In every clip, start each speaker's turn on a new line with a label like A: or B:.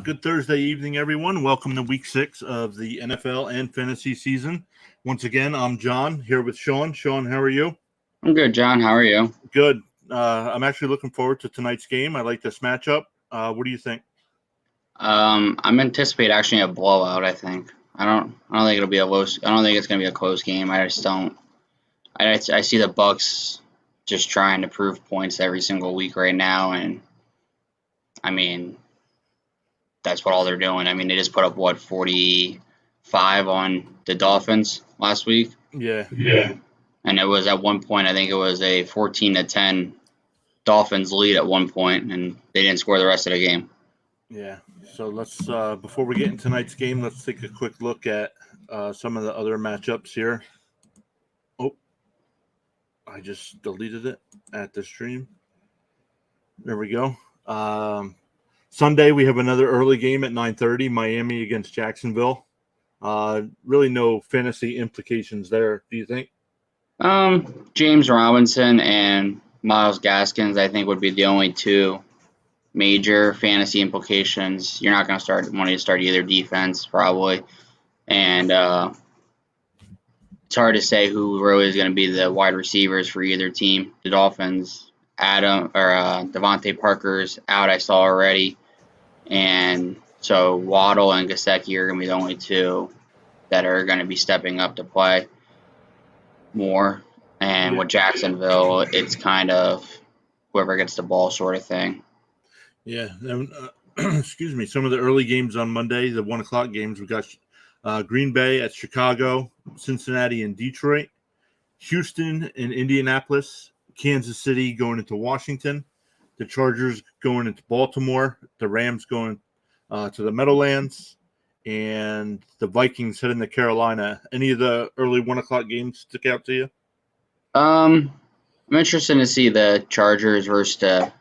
A: Good Thursday evening, everyone. Welcome to week 6 of the NFL and fantasy season. Once again, I'm John here with Sean. Sean, how are you?
B: I'm good, John. How are you?
A: Good. I'm actually looking forward to tonight's game. I like this matchup. What do you think?
B: I'm anticipating actually a blowout. I think. I don't think it'll be a low. I don't think it's gonna be a close game. I just don't. I see the Bucks just trying to prove points every single week right now, and I mean that's what all they're doing. I mean they just put up 45 on the Dolphins last week.
A: Yeah.
B: And it was at one point I think it was a 14-10 Dolphins lead at one point, and they didn't score the rest of the game.
A: Yeah. So let's before we get into tonight's game, let's take a quick look at some of the other matchups here. Oh, I just deleted it at the stream. There we go. Sunday we have another early game at 9:30, Miami against Jacksonville. Really no fantasy implications there, do you think?
B: James Robinson and Myles Gaskins, I think, would be the only two major fantasy implications. You're not going to want to start either defense, probably. And it's hard to say who really is going to be the wide receivers for either team. The Dolphins, Devontae Parker's out, I saw already. And so Waddle and Gesicki are going to be the only two that are going to be stepping up to play more. And with Jacksonville, it's kind of whoever gets the ball sort of thing.
A: Yeah. Excuse me. Some of the early games on Monday, the 1 o'clock games, we got Green Bay at Chicago, Cincinnati and Detroit, Houston and Indianapolis, Kansas City going into Washington, the Chargers going into Baltimore, the Rams going to the Meadowlands, and the Vikings heading to Carolina. Any of the early 1 o'clock games stick out to you?
B: I'm interested to see the Chargers versus the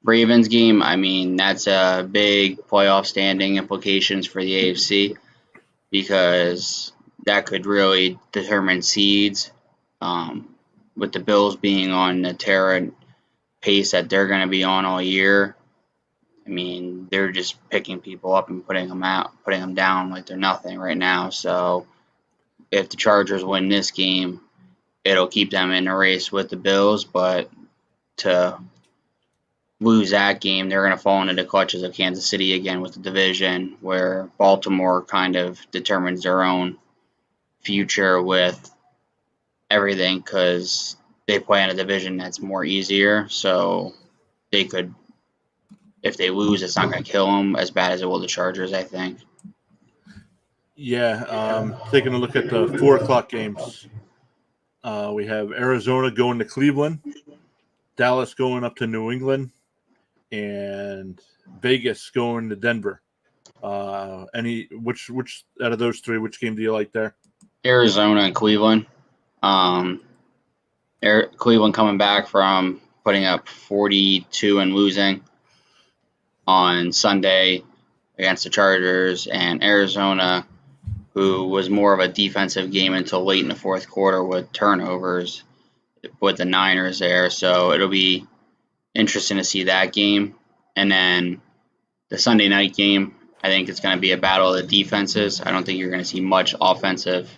B: Ravens game. I mean, that's a big playoff standing implications for the AFC because that could really determine seeds. With the Bills being on the tear pace that they're going to be on all year, I mean, they're just picking people up and putting them down like they're nothing right now. So if the Chargers win this game, it'll keep them in a race with the Bills, but to lose that game, they're going to fall into the clutches of Kansas City again with the division, where Baltimore kind of determines their own future with everything because they play in a division that's more easier. So they could, if they lose, it's not going to kill them as bad as it will the Chargers, I think.
A: Yeah. Taking a look at the 4 o'clock games. We have Arizona going to Cleveland, Dallas going up to New England, and Vegas going to Denver. Which out of those three, which game do you like there?
B: Arizona and Cleveland. Cleveland coming back from putting up 42 and losing on Sunday against the Chargers, and Arizona, who was more of a defensive game until late in the fourth quarter with turnovers with the Niners there. So it'll be interesting to see that game. And then the Sunday night game, I think it's going to be a battle of the defenses. I don't think you're going to see much offensive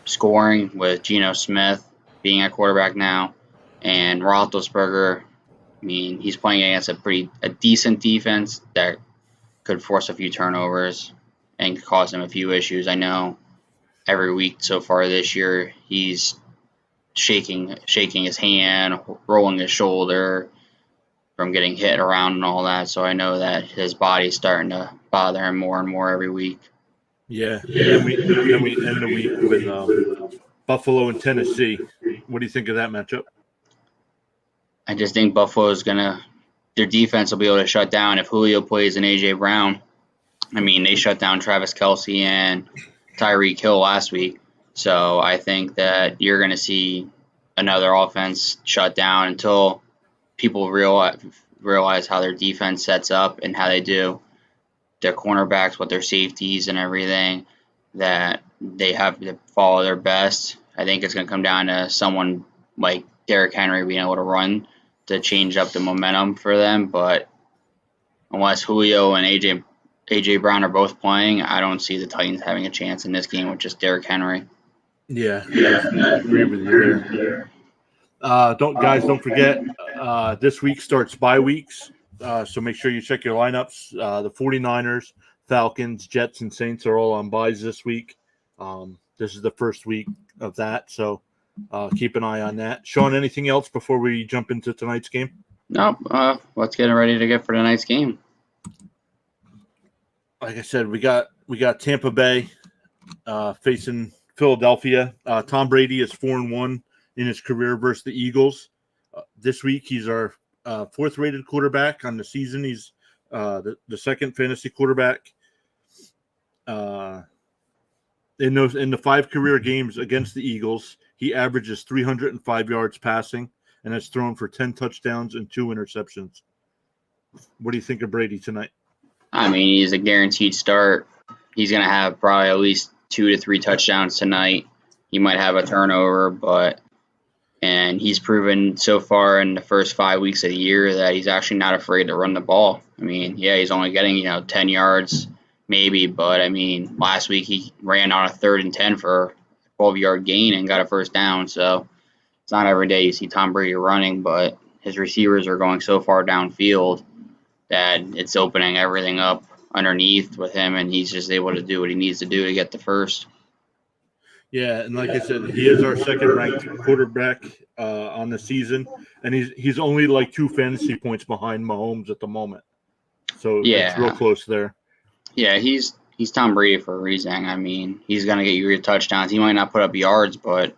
B: scoring with Geno Smith being at quarterback now. And Roethlisberger, I mean, he's playing against a decent defense that could force a few turnovers and cause him a few issues. I know every week so far this year he's shaking his hand, rolling his shoulder from getting hit around and all that. So I know that his body's starting to bother him more and more every week.
A: Yeah. Then we end the week with Buffalo and Tennessee. What do you think of that matchup?
B: I just think Buffalo's their defense will be able to shut down if Julio plays and A.J. Brown. I mean, they shut down Travis Kelce and Tyreek Hill last week. So I think that you're going to see another offense shut down until people realize how their defense sets up and how they do their cornerbacks with their safeties and everything, that they have to follow their best. I think it's going to come down to someone like Derrick Henry being able to run to change up the momentum for them. But unless Julio and AJ Brown are both playing, I don't see the Titans having a chance in this game with just Derrick Henry.
A: Yeah, I agree with you there. Don't forget, this week starts bye weeks, so make sure you check your lineups. The 49ers, Falcons, Jets, and Saints are all on byes this week. This is the first week of that, so keep an eye on that. Sean, anything else before we jump into tonight's game?
B: Nope. Let's get ready to get for tonight's game.
A: Like I said, we got Tampa Bay facing Philadelphia. Tom Brady is 4-1 in his career versus the Eagles. This week, he's our fourth-rated quarterback on the season. He's the second fantasy quarterback. In the 5 career games against the Eagles, he averages 305 yards passing and has thrown for 10 touchdowns and 2 interceptions. What do you think of Brady tonight?
B: I mean, he's a guaranteed start. He's going to have probably at least 2 to 3 touchdowns tonight. He might have a turnover, and he's proven so far in the first 5 weeks of the year that he's actually not afraid to run the ball. I mean, yeah, he's only getting 10 yards maybe, but I mean, last week he ran on a 3rd and 10 for a 12-yard gain and got a first down. So it's not every day you see Tom Brady running, but his receivers are going so far downfield that it's opening everything up underneath with him, and he's just able to do what he needs to do to get the first.
A: Yeah, and like I said, he is our second-ranked quarterback on the season, and he's only like 2 fantasy points behind Mahomes at the moment. So
B: Yeah,
A: it's real close there.
B: Yeah, he's Tom Brady for a reason. I mean, he's gonna get you your touchdowns. He might not put up yards, but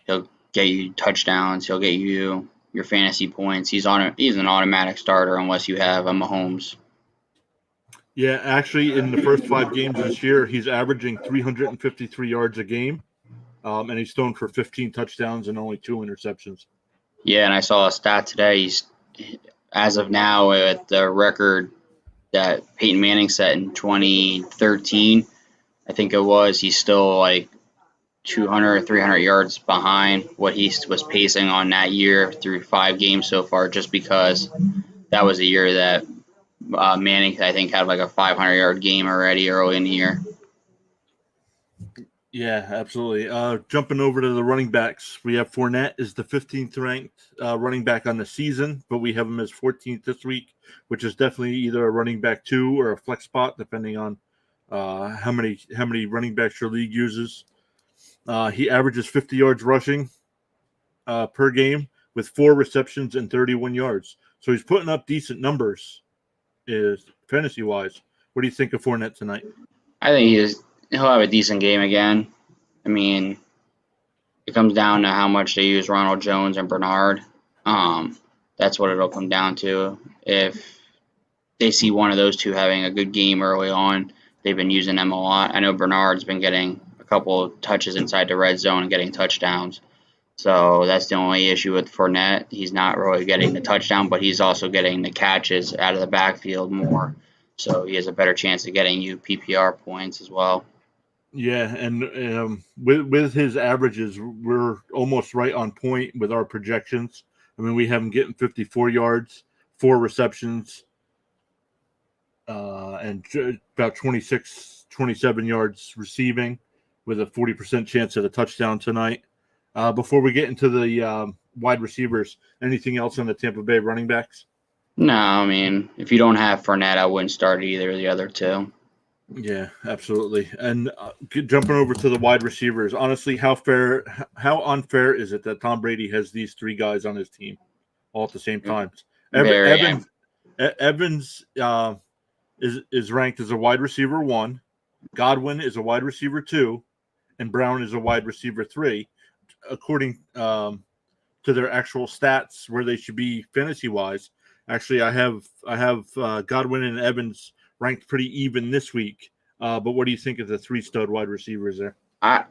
B: he'll get you touchdowns. He'll get you your fantasy points. He's an automatic starter unless you have a Mahomes.
A: Yeah, actually, in the first 5 games this year, he's averaging 353 yards a game, and he's thrown for 15 touchdowns and only 2 interceptions.
B: Yeah, and I saw a stat today. He's, as of now, at the record that Peyton Manning set in 2013, I think it was, he's still like 200 or 300 yards behind what he was pacing on that year through 5 games so far, just because that was a year that Manning, I think, had like a 500-yard game already early in the year.
A: Yeah, absolutely. Jumping over to the running backs, we have Fournette is the 15th ranked running back on the season, but we have him as 14th this week, which is definitely either a running back 2 or a flex spot, depending on how many running backs your league uses. He averages 50 yards rushing per game with 4 receptions and 31 yards. So he's putting up decent numbers fantasy-wise. What do you think of Fournette tonight?
B: I think he'll have a decent game again. I mean, it comes down to how much they use Ronald Jones and Bernard. That's what it'll come down to. If they see one of those two having a good game early on, they've been using them a lot. I know Bernard's been getting a couple of touches inside the red zone and getting touchdowns. So that's the only issue with Fournette. He's not really getting the touchdown, but he's also getting the catches out of the backfield more. So he has a better chance of getting you PPR points as well.
A: Yeah, and with his averages, we're almost right on point with our projections. I mean, we have him getting 54 yards, 4 receptions, and about 27 yards receiving with a 40% chance at a touchdown tonight. Before we get into the wide receivers, anything else on the Tampa Bay running backs?
B: No, I mean, if you don't have Fournette, I wouldn't start either of the other two.
A: Yeah, absolutely. And jumping over to the wide receivers, honestly, how unfair is it that Tom Brady has these 3 guys on his team all at the same time? Evans is ranked as a wide receiver 1, Godwin is a wide receiver 2, and Brown is a wide receiver 3, according to their actual stats where they should be fantasy wise. Actually, I have Godwin and Evans ranked pretty even this week. But what do you think of the 3 stud wide receivers there?
B: I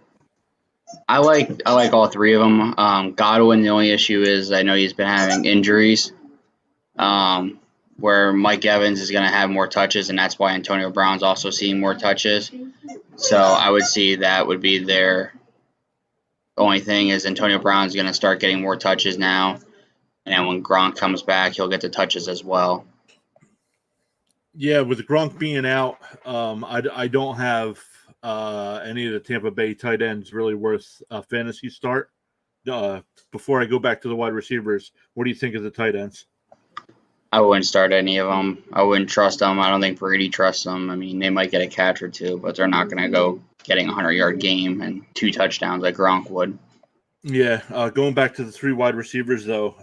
B: like all 3 of them. Godwin, the only issue is I know he's been having injuries, where Mike Evans is going to have more touches, and that's why Antonio Brown's also seeing more touches. So I would see that would be their only thing is Antonio Brown's going to start getting more touches now, and then when Gronk comes back, he'll get the touches as well.
A: Yeah, with Gronk being out, I don't have any of the Tampa Bay tight ends really worth a fantasy start. Before I go back to the wide receivers, what do you think of the tight ends?
B: I wouldn't start any of them. I wouldn't trust them. I don't think Brady trusts them. I mean, they might get a catch or two, but they're not going to go getting a 100-yard game and 2 touchdowns like Gronk would.
A: Yeah, going back to the 3 wide receivers, though,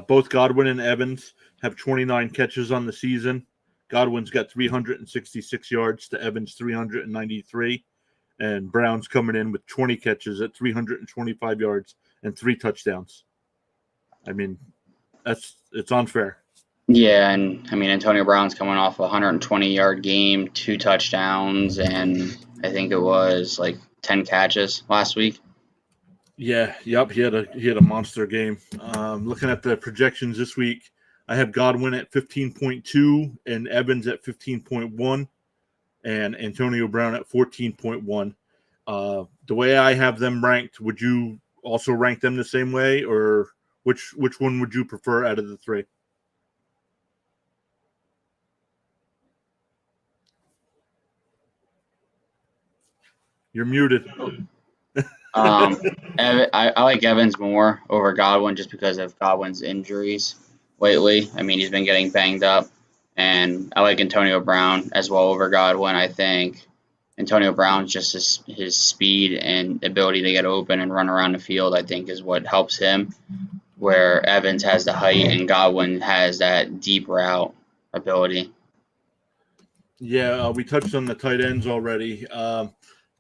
A: both Godwin and Evans have 29 catches on the season. Godwin's got 366 yards to Evans' 393, and Brown's coming in with 20 catches at 325 yards and 3 touchdowns. I mean, it's unfair.
B: Yeah, and I mean, Antonio Brown's coming off a 120-yard game, 2 touchdowns, and I think it was like 10 catches last week.
A: Yeah, yep, he had a monster game. Looking at the projections this week, I have Godwin at 15.2 and Evans at 15.1 and Antonio Brown at 14.1. The way I have them ranked, would you also rank them the same way, or which one would you prefer out of the 3? You're muted.
B: I like Evans more over Godwin just because of Godwin's injuries lately. I mean, he's been getting banged up, and I like Antonio Brown as well over Godwin. I think Antonio Brown's just his speed and ability to get open and run around the field, I think, is what helps him, where Evans has the height and Godwin has that deep route ability.
A: Yeah, we touched on the tight ends already.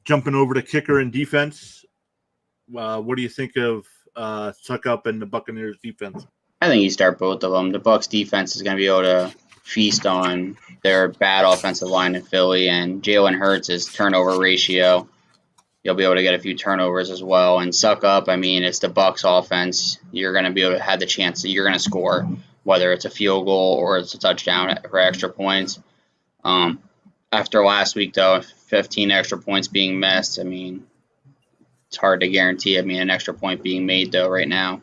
A: Jumping over to kicker and defense, what do you think of Suck Up and the Buccaneers defense?
B: I think you start both of them. The Bucs defense is going to be able to feast on their bad offensive line in Philly, and Jalen Hurts' turnover ratio. You'll be able to get a few turnovers as well. And Suck Up, I mean, it's the Bucs offense. You're going to be able to have the chance that you're going to score, whether it's a field goal or it's a touchdown for extra points. After last week, though, 15 extra points being missed, I mean, it's hard to guarantee. I mean, an extra point being made, though, right now.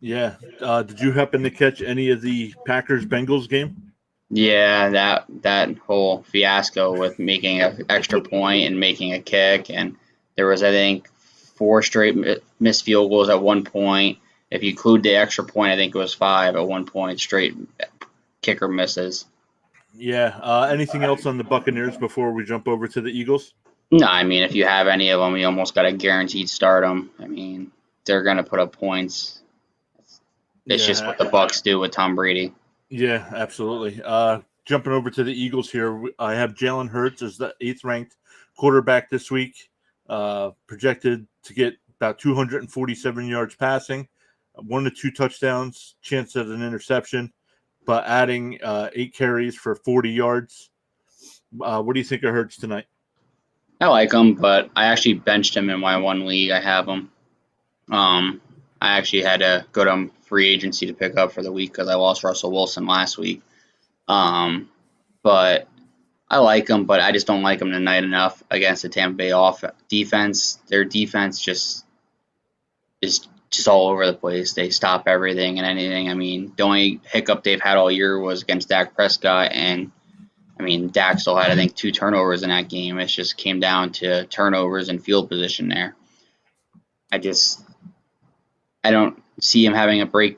A: Yeah. Did you happen to catch any of the Packers-Bengals game?
B: Yeah, that whole fiasco with making an extra point and making a kick, and there was, I think, 4 straight missed field goals at one point. If you include the extra point, I think it was 5 at one point, straight kicker misses.
A: Yeah. Anything else on the Buccaneers before we jump over to the Eagles?
B: No, I mean, if you have any of them, you almost got to guaranteed start them. I mean, they're going to put up points. It's just what the Bucs do with Tom Brady.
A: Yeah, absolutely. Jumping over to the Eagles here, I have Jalen Hurts as the 8th ranked quarterback this week, projected to get about 247 yards passing, 1 to 2 touchdowns, chance at an interception, but adding 8 carries for 40 yards. What do you think of Hurts tonight?
B: I like him, but I actually benched him in my one league. I have him. I actually had to go to free agency to pick up for the week because I lost Russell Wilson last week. But I like him, but I just don't like him tonight enough against the Tampa Bay defense. Their defense is just all over the place. They stop everything and anything. I mean, the only hiccup they've had all year was against Dak Prescott, and I mean, Dak still had, I think, 2 turnovers in that game. It just came down to turnovers and field position there. I don't see him having a big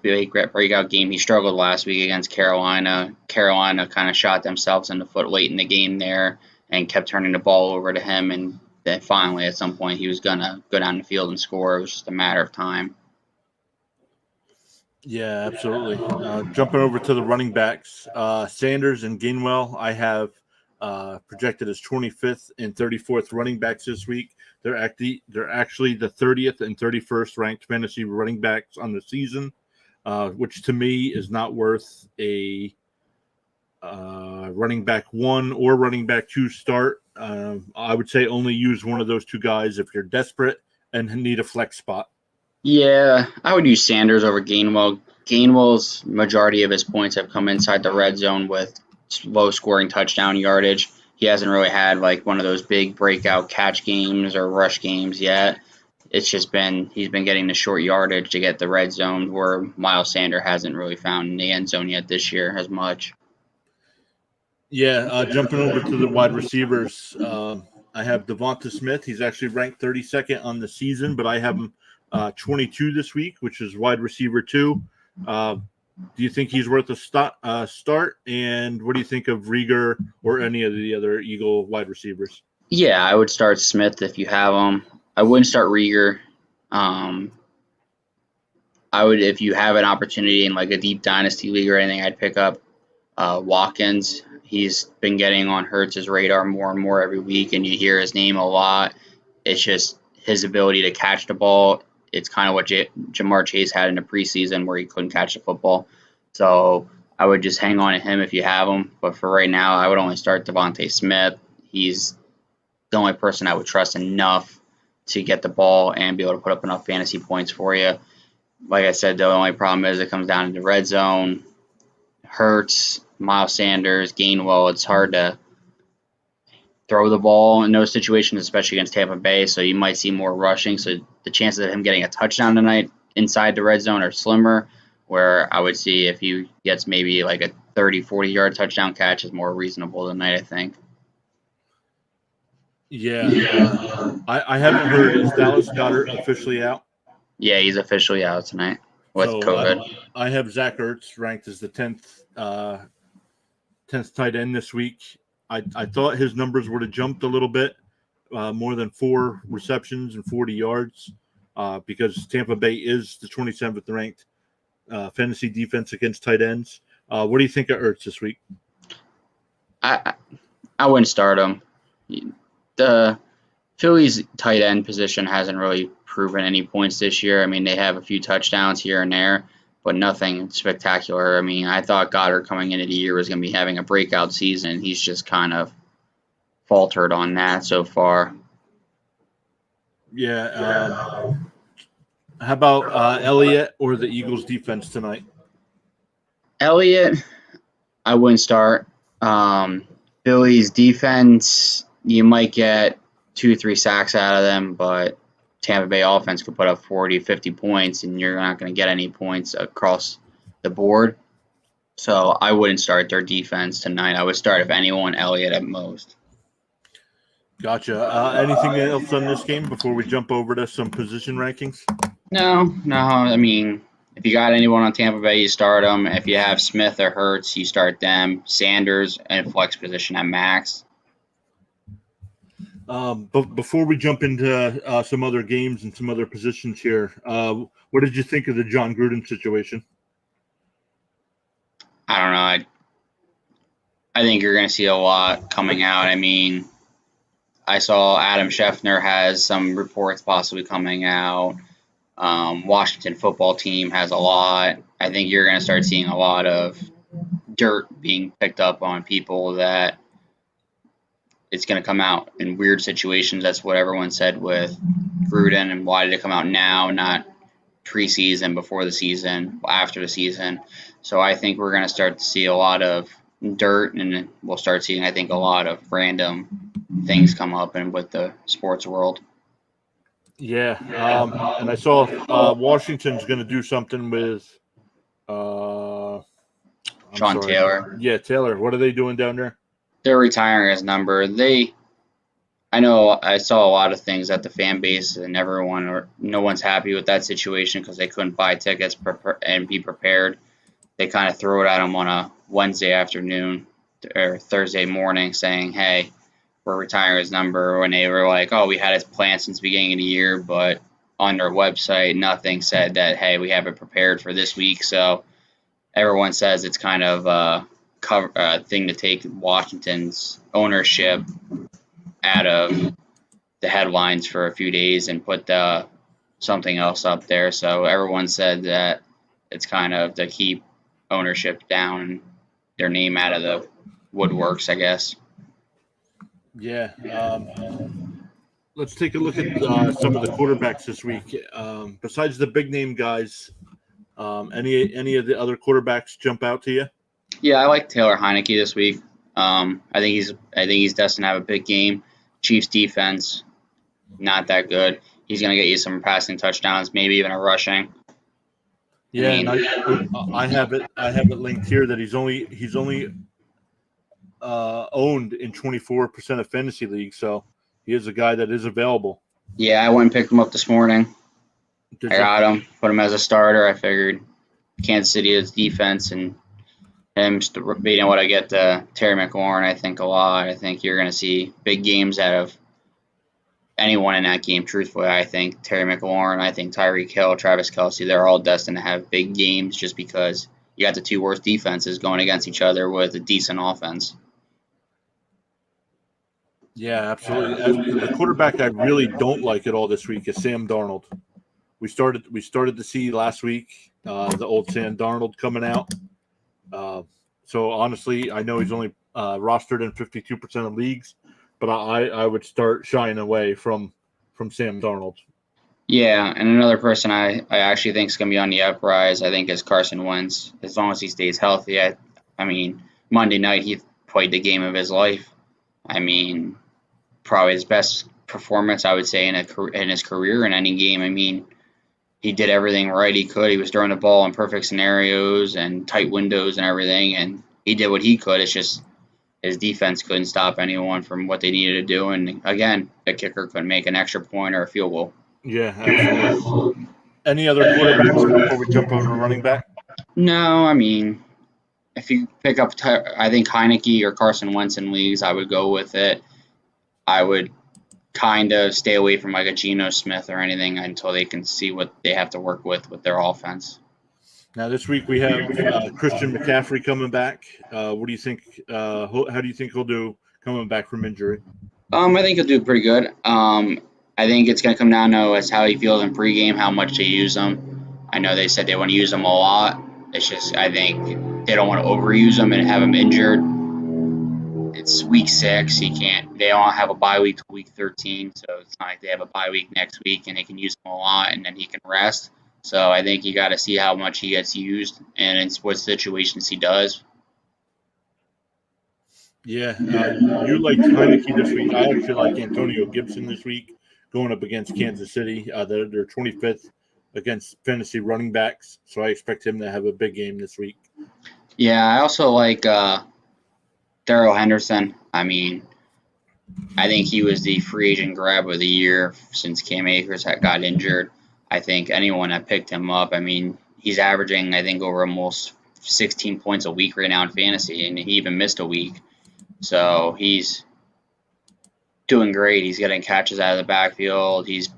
B: breakout game. He struggled last week against Carolina. Carolina kind of shot themselves in the foot late in the game there and kept turning the ball over to him. And then finally, at some point, he was going to go down the field and score. It was just a matter of time.
A: Yeah, absolutely. Jumping over to the running backs, Sanders and Gainwell, I have projected as 25th and 34th running backs this week. They're actually the 30th and 31st ranked fantasy running backs on the season, which to me is not worth a running back 1 or running back 2 start. I would say only use one of those 2 guys if you're desperate and need a flex spot.
B: Yeah, I would use Sanders over Gainwell. Gainwell's majority of his points have come inside the red zone with low-scoring touchdown yardage. He hasn't really had like one of those big breakout catch games or rush games yet. It's just he's been getting the short yardage to get the red zone, where Miles Sanders hasn't really found in the end zone yet this year as much.
A: Yeah, jumping over to the wide receivers, I have Devonta Smith. He's actually ranked 32nd on the season, but I have him 22 this week, which is wide receiver 2. Do you think he's worth a start? And what do you think of Rieger or any of the other Eagle wide receivers?
B: Yeah, I would start Smith if you have him. I wouldn't start Rieger. I would, if you have an opportunity in like a deep dynasty league or anything, I'd pick up Watkins. He's been getting on Hurts's radar more and more every week, and you hear his name a lot. It's just his ability to catch the ball. It's kind of what Jamar Chase had in the preseason where he couldn't catch the football. So I would just hang on to him if you have him. But for right now, I would only start Devonta Smith. He's the only person I would trust enough to get the ball and be able to put up enough fantasy points for you. Like I said, the only problem is it comes down to the red zone. Hurts, Miles Sanders, Gainwell, it's hard to throw the ball in those situations, especially against Tampa Bay, so you might see more rushing. So the chances of him getting a touchdown tonight inside the red zone are slimmer, where I would see if he gets maybe like a 30, 40-yard touchdown catch is more reasonable tonight, I think.
A: Yeah, I haven't heard. Is Dallas Goedert officially out?
B: Yeah, he's officially out tonight with COVID.
A: I have Zach Ertz ranked as the 10th tight end this week. I thought his numbers would have jumped a little bit, more than 4 receptions and 40 yards, because Tampa Bay is the 27th ranked fantasy defense against tight ends. What do you think of Ertz this week?
B: I wouldn't start him. The Phillies tight end position hasn't really proven any points this year. I mean, they have a few touchdowns here and there, but nothing spectacular. I mean, I thought Goddard coming into the year was going to be having a breakout season. He's just kind of faltered on that so far.
A: Yeah. How about Elliott or the Eagles defense tonight?
B: Elliott, I wouldn't start. Phillies defense, you might get 2-3 sacks out of them, but Tampa Bay offense could put up 40, 50 points, and you're not going to get any points across the board. So I wouldn't start their defense tonight. I would start, if anyone, Elliott at most.
A: Gotcha. Anything else on this game before we jump over to some position rankings?
B: No. I mean, if you got anyone on Tampa Bay, you start them. If you have Smith or Hurts, you start them. Sanders and flex position at max.
A: But before we jump into some other games and some other positions here, what did you think of the John Gruden situation?
B: I don't know. I think you're going to see a lot coming out. I mean, I saw Adam Schefter has some reports possibly coming out. Washington football team has a lot. I think you're going to start seeing a lot of dirt being picked up on people that it's going to come out in weird situations. That's what everyone said with Gruden, and why did it come out now, not preseason, before the season, after the season. So I think we're going to start to see a lot of dirt, and we'll start seeing, I think, a lot of random things come up and with the sports world.
A: Yeah, and I saw Washington's going to do something with
B: Sean Taylor.
A: Yeah, Taylor. What are they doing down there?
B: They're retiring his number. I know I saw a lot of things at the fan base, and no one's happy with that situation because they couldn't buy tickets and be prepared. They kind of threw it at him on a Wednesday afternoon or Thursday morning saying, hey, we're retiring his number, when they were like, oh, we had it planned since the beginning of the year, but on their website, nothing said that, hey, we have it prepared for this week. So everyone says it's kind of a thing to take Washington's ownership out of the headlines for a few days and put something else up there. So everyone said that it's kind of to keep ownership down and their name out of the woodworks, I guess.
A: Yeah. Let's take a look at some of the quarterbacks this week. Besides the big name guys, any of the other quarterbacks jump out to you?
B: Yeah, I like Taylor Heineke this week. I think he's destined to have a big game. Chiefs defense, not that good. He's going to get you some passing touchdowns, maybe even a rushing.
A: Yeah, I have it linked here that he's only owned in 24% of fantasy leagues, so he is a guy that is available.
B: Yeah, I went and picked him up this morning.
A: Did
B: I
A: you?
B: got him, put him as a starter. I figured Kansas City is defense and him being able to get Terry McLaurin, I think, a lot. I think you're going to see big games out of anyone in that game, truthfully. I think Terry McLaurin, I think Tyreek Hill, Travis Kelce, they're all destined to have big games just because you got the two worst defenses going against each other with a decent offense.
A: Yeah, absolutely. The quarterback I really don't like at all this week is Sam Darnold. We started to see last week the old Sam Darnold coming out. So honestly, I know he's only rostered in 52% of leagues, but I would start shying away from Sam Darnold.
B: Yeah, and another person I actually think is going to be on the uprise, I think, is Carson Wentz. As long as he stays healthy. I mean, Monday night he played the game of his life. I mean, probably his best performance, I would say, in his career in any game. I mean, he did everything right he could. He was throwing the ball in perfect scenarios and tight windows and everything, and he did what he could. It's just his defense couldn't stop anyone from what they needed to do. And again, the kicker couldn't make an extra point or a field goal.
A: Yeah, absolutely. Any other quarterbacks before we jump over to running back?
B: No, I mean, if you pick up, I think Heineke or Carson Wentz in leagues, I would go with it. I would kind of stay away from like a Geno Smith or anything until they can see what they have to work with their offense.
A: Now this week we have Christian McCaffrey coming back. What do you think? How do you think he'll do coming back from injury?
B: I think he'll do pretty good. I think it's going to come down to as how he feels in pregame, how much they use him. I know they said they want to use him a lot. It's just I think they don't want to overuse him and have him injured. It's week 6. They don't have a bye week till week 13, so it's not like they have a bye week next week and they can use him a lot and then he can rest. So I think you got to see how much he gets used and it's what situations he does.
A: Yeah, you liked Heineke this week. I actually like Antonio Gibson this week going up against Kansas City. They're 25th against fantasy running backs, so I expect him to have a big game this week.
B: Yeah, I also like Darryl Henderson. I mean, I think he was the free agent grab of the year since Cam Akers got injured. I think anyone that picked him up, I mean, he's averaging, I think, over almost 16 points a week right now in fantasy, and he even missed a week. So he's doing great. He's getting catches out of the backfield. He's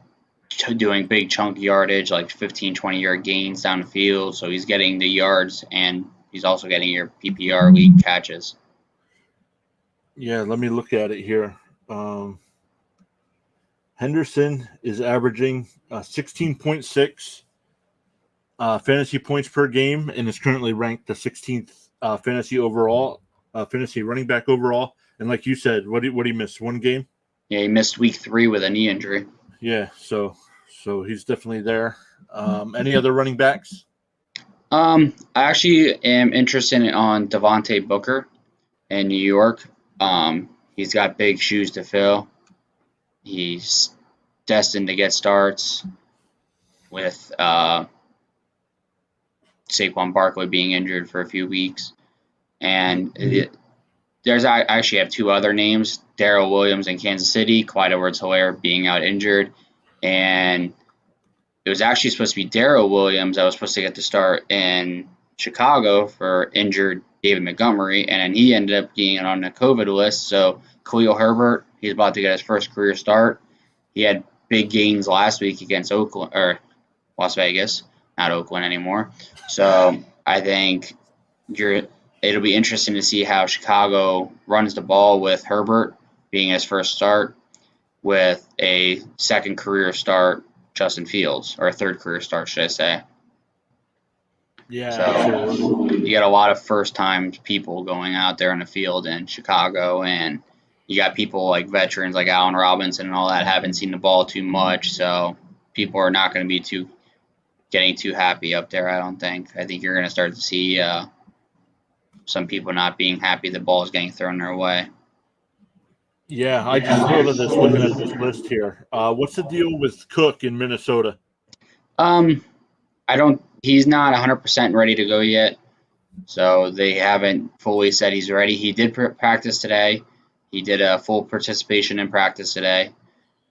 B: doing big chunk yardage, like 15, 20-yard gains down the field. So he's getting the yards, and he's also getting your PPR league catches.
A: Yeah, let me look at it here. Henderson is averaging 16.6 fantasy points per game and is currently ranked the 16th fantasy running back overall. And like you said, what did he miss? One game?
B: Yeah, he missed week 3 with a knee injury.
A: Yeah, so he's definitely there. Any other running backs?
B: I actually am interested on Devontae Booker in New York. He's got big shoes to fill. He's destined to get starts with Saquon Barkley being injured for a few weeks. And I actually have 2 other names, Darryl Williams in Kansas City, Clyde Edwards-Helaire being out injured. And it was actually supposed to be Darryl Williams that was supposed to get the start in Chicago for injured David Montgomery, and then he ended up being on the COVID list. So Khalil Herbert, he's about to get his first career start. He had big gains last week against Oakland or Las Vegas, not Oakland anymore. So I think it'll be interesting to see how Chicago runs the ball with Herbert being his first start, with a second career start Justin Fields, or a third career start, should I say.
A: Yeah,
B: so
A: absolutely.
B: You got a lot of first-time people going out there in the field in Chicago, and you got people like veterans like Allen Robinson and all that haven't seen the ball too much, so people are not going to be getting too happy up there, I don't think. I think you're going to start to see some people not being happy the ball is getting thrown their way.
A: Yeah, I just thought of this looking at this list here. What's the deal with Cook in Minnesota?
B: He's not 100% ready to go yet. So they haven't fully said he's ready. He did practice today. He did a full participation in practice today.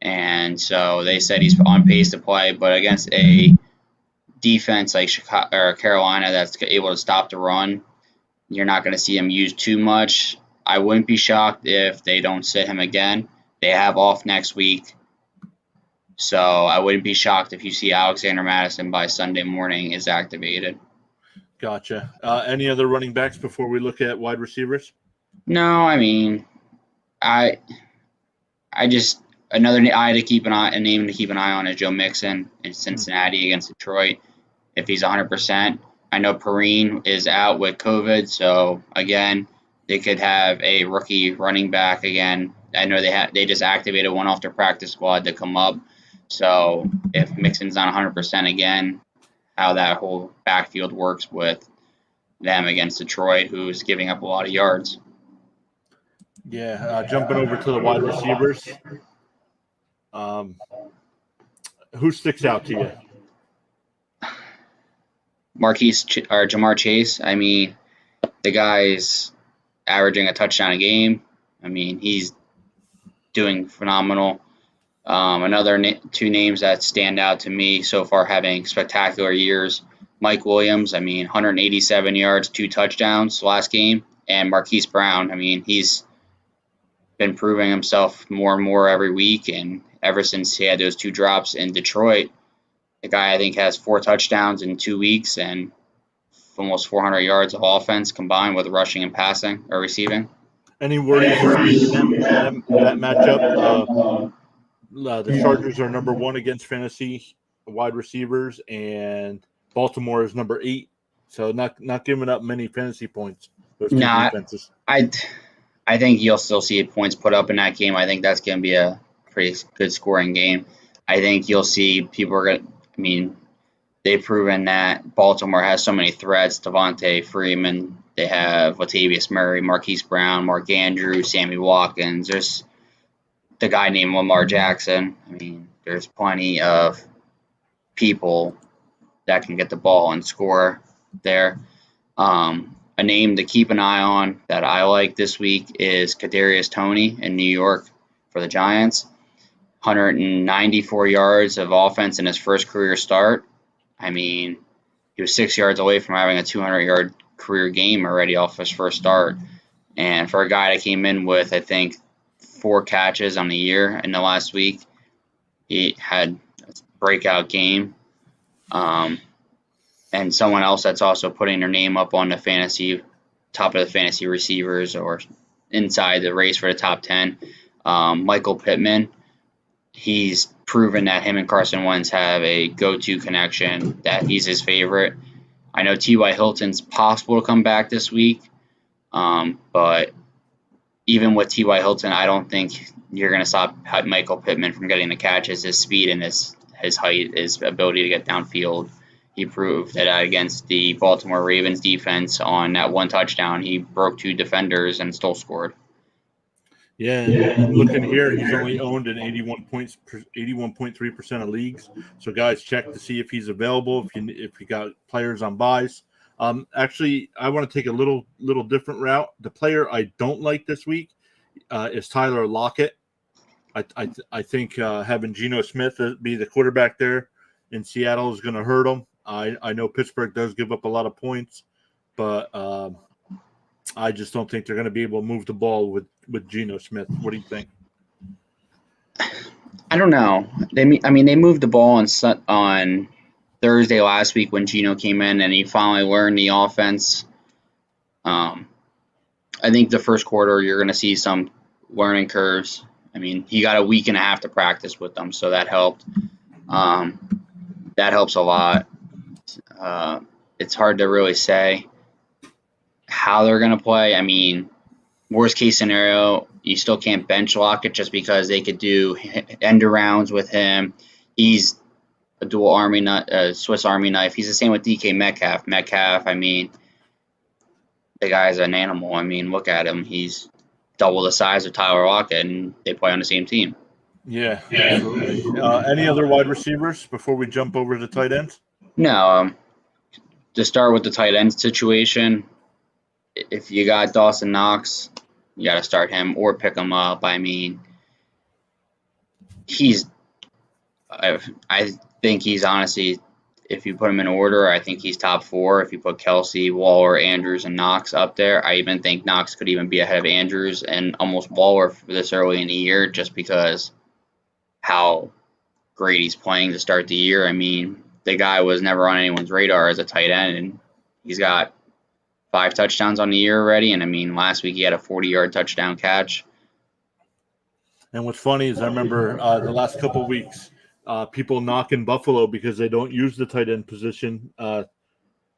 B: And so they said he's on pace to play, but against a defense like Chicago or Carolina that's able to stop the run, you're not going to see him used too much. I wouldn't be shocked if they don't sit him again. They have off next week. So I wouldn't be shocked if you see Alexander Madison by Sunday morning is activated.
A: Gotcha. Any other running backs before we look at wide receivers?
B: No, I mean, I just another eye to keep an eye, a name to keep an eye on is Joe Mixon in Cincinnati against Detroit. If he's 100%, I know Perrine is out with COVID, so again, they could have a rookie running back again. I know they just activated one off their practice squad to come up. So if Mixon's not 100% again, how that whole backfield works with them against Detroit, who's giving up a lot of yards.
A: Yeah, jumping over to the wide receivers. Who sticks out to you?
B: Jamar Chase. I mean, the guy's averaging a touchdown a game. I mean, he's doing phenomenal. Another two names that stand out to me so far having spectacular years. Mike Williams, I mean, 187 yards, 2 touchdowns last game. And Marquise Brown, I mean, he's been proving himself more and more every week. And ever since he had those 2 drops in Detroit, the guy I think has 4 touchdowns in 2 weeks and almost 400 yards of offense combined with rushing and passing or receiving.
A: Any worries that matchup? The Chargers are number 1 against fantasy wide receivers, and Baltimore is number 8. So not giving up many fantasy points. Those two defenses.
B: I think you'll still see points put up in that game. I think that's going to be a pretty good scoring game. I think you'll see people are going to. I mean, they've proven that Baltimore has so many threats. Devonta Freeman. They have Latavius Murray, Marquise Brown, Mark Andrews, Sammy Watkins. There's the guy named Lamar Jackson. I mean, there's plenty of people that can get the ball and score there. A name to keep an eye on that I like this week is Kadarius Toney in New York for the Giants. 194 yards of offense in his first career start. I mean, he was 6 yards away from having a 200-yard career game already off his first start. And for a guy that came in with, I think, 4 catches on the year in the last week, he had a breakout game. And someone else that's also putting their name up on the fantasy, top of the fantasy receivers or inside the race for the top 10, Michael Pittman. He's proven that him and Carson Wentz have a go-to connection, that he's his favorite. I know T.Y. Hilton's possible to come back this week, but even with T.Y. Hilton, I don't think you're going to stop Michael Pittman from getting the catches. His speed and his height, his ability to get downfield. He proved that against the Baltimore Ravens defense on that 1 touchdown, he broke 2 defenders and still scored.
A: Yeah, and looking here, he's only owned in 81.3% of leagues. So guys, check to see if he's available. If you got players on buys. Actually, I want to take a little different route. The player I don't like this week is Tyler Lockett. I think having Geno Smith be the quarterback there in Seattle is going to hurt him. I know Pittsburgh does give up a lot of points, but I just don't think they're going to be able to move the ball with Geno Smith. What do you think?
B: I don't know. They moved the ball on Thursday last week when Geno came in and he finally learned the offense. I think the first quarter you're going to see some learning curves. I mean, he got a week and a half to practice with them, so that helped. That helps a lot. It's hard to really say how they're going to play. I mean, worst case scenario, you still can't bench Lockett just because they could do end arounds with him. He's a dual army Swiss Army knife. He's the same with DK Metcalf. I mean, the guy's an animal. I mean, look at him. He's double the size of Tyler Lockett, and they play on the same team.
A: Yeah, absolutely. Any other wide receivers before we jump over to tight ends?
B: No. To start with the tight end situation, if you got Dawson Knox, you got to start him or pick him up. I mean, I think he's honestly, if you put him in order, I think he's top 4. If you put Kelsey, Waller, Andrews, and Knox up there, I even think Knox could even be ahead of Andrews and almost Waller for this early in the year, just because how great he's playing to start the year. I mean, the guy was never on anyone's radar as a tight end, and he's got 5 touchdowns on the year already. And I mean, last week he had a 40-yard touchdown catch.
A: And what's funny is I remember the last couple of weeks, people knocking Buffalo because they don't use the tight end position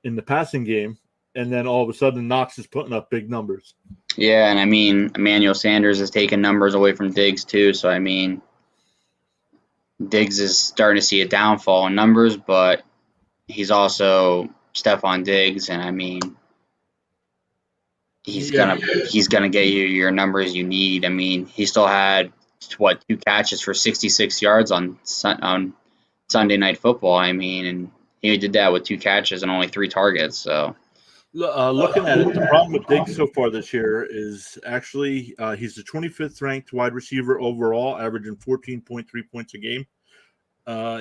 A: in the passing game, and then all of a sudden Knox is putting up big numbers.
B: Yeah, and I mean, Emmanuel Sanders has taken numbers away from Diggs too. So I mean, Diggs is starting to see a downfall in numbers, but he's also Stephon Diggs, and I mean, he's gonna get you your numbers you need. I mean, he still had 2 catches for 66 yards on Sunday Night Football. I mean, and he did that with 2 catches and only 3 targets. So
A: looking at it, the problem with Diggs so far this year is actually he's the 25th ranked wide receiver overall, averaging 14.3 points a game.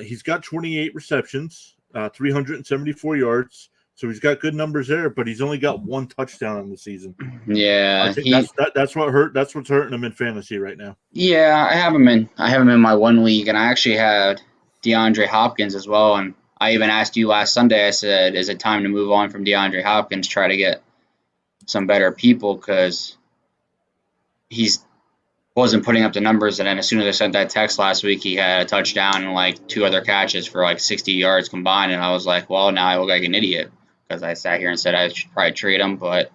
A: He's got 28 receptions, 374 yards. So he's got good numbers there, but he's only got 1 touchdown on the season.
B: Yeah,
A: I think that's what hurt. That's what's hurting him in fantasy right now.
B: Yeah, I have him in my one league, and I actually had DeAndre Hopkins as well. And I even asked you last Sunday. I said, "Is it time to move on from DeAndre Hopkins? Try to get some better people because he's wasn't putting up the numbers." And then as soon as I sent that text last week, he had a touchdown and like 2 other catches for like 60 yards combined. And I was like, well, now I look like an idiot because I sat here and said I should probably trade him. But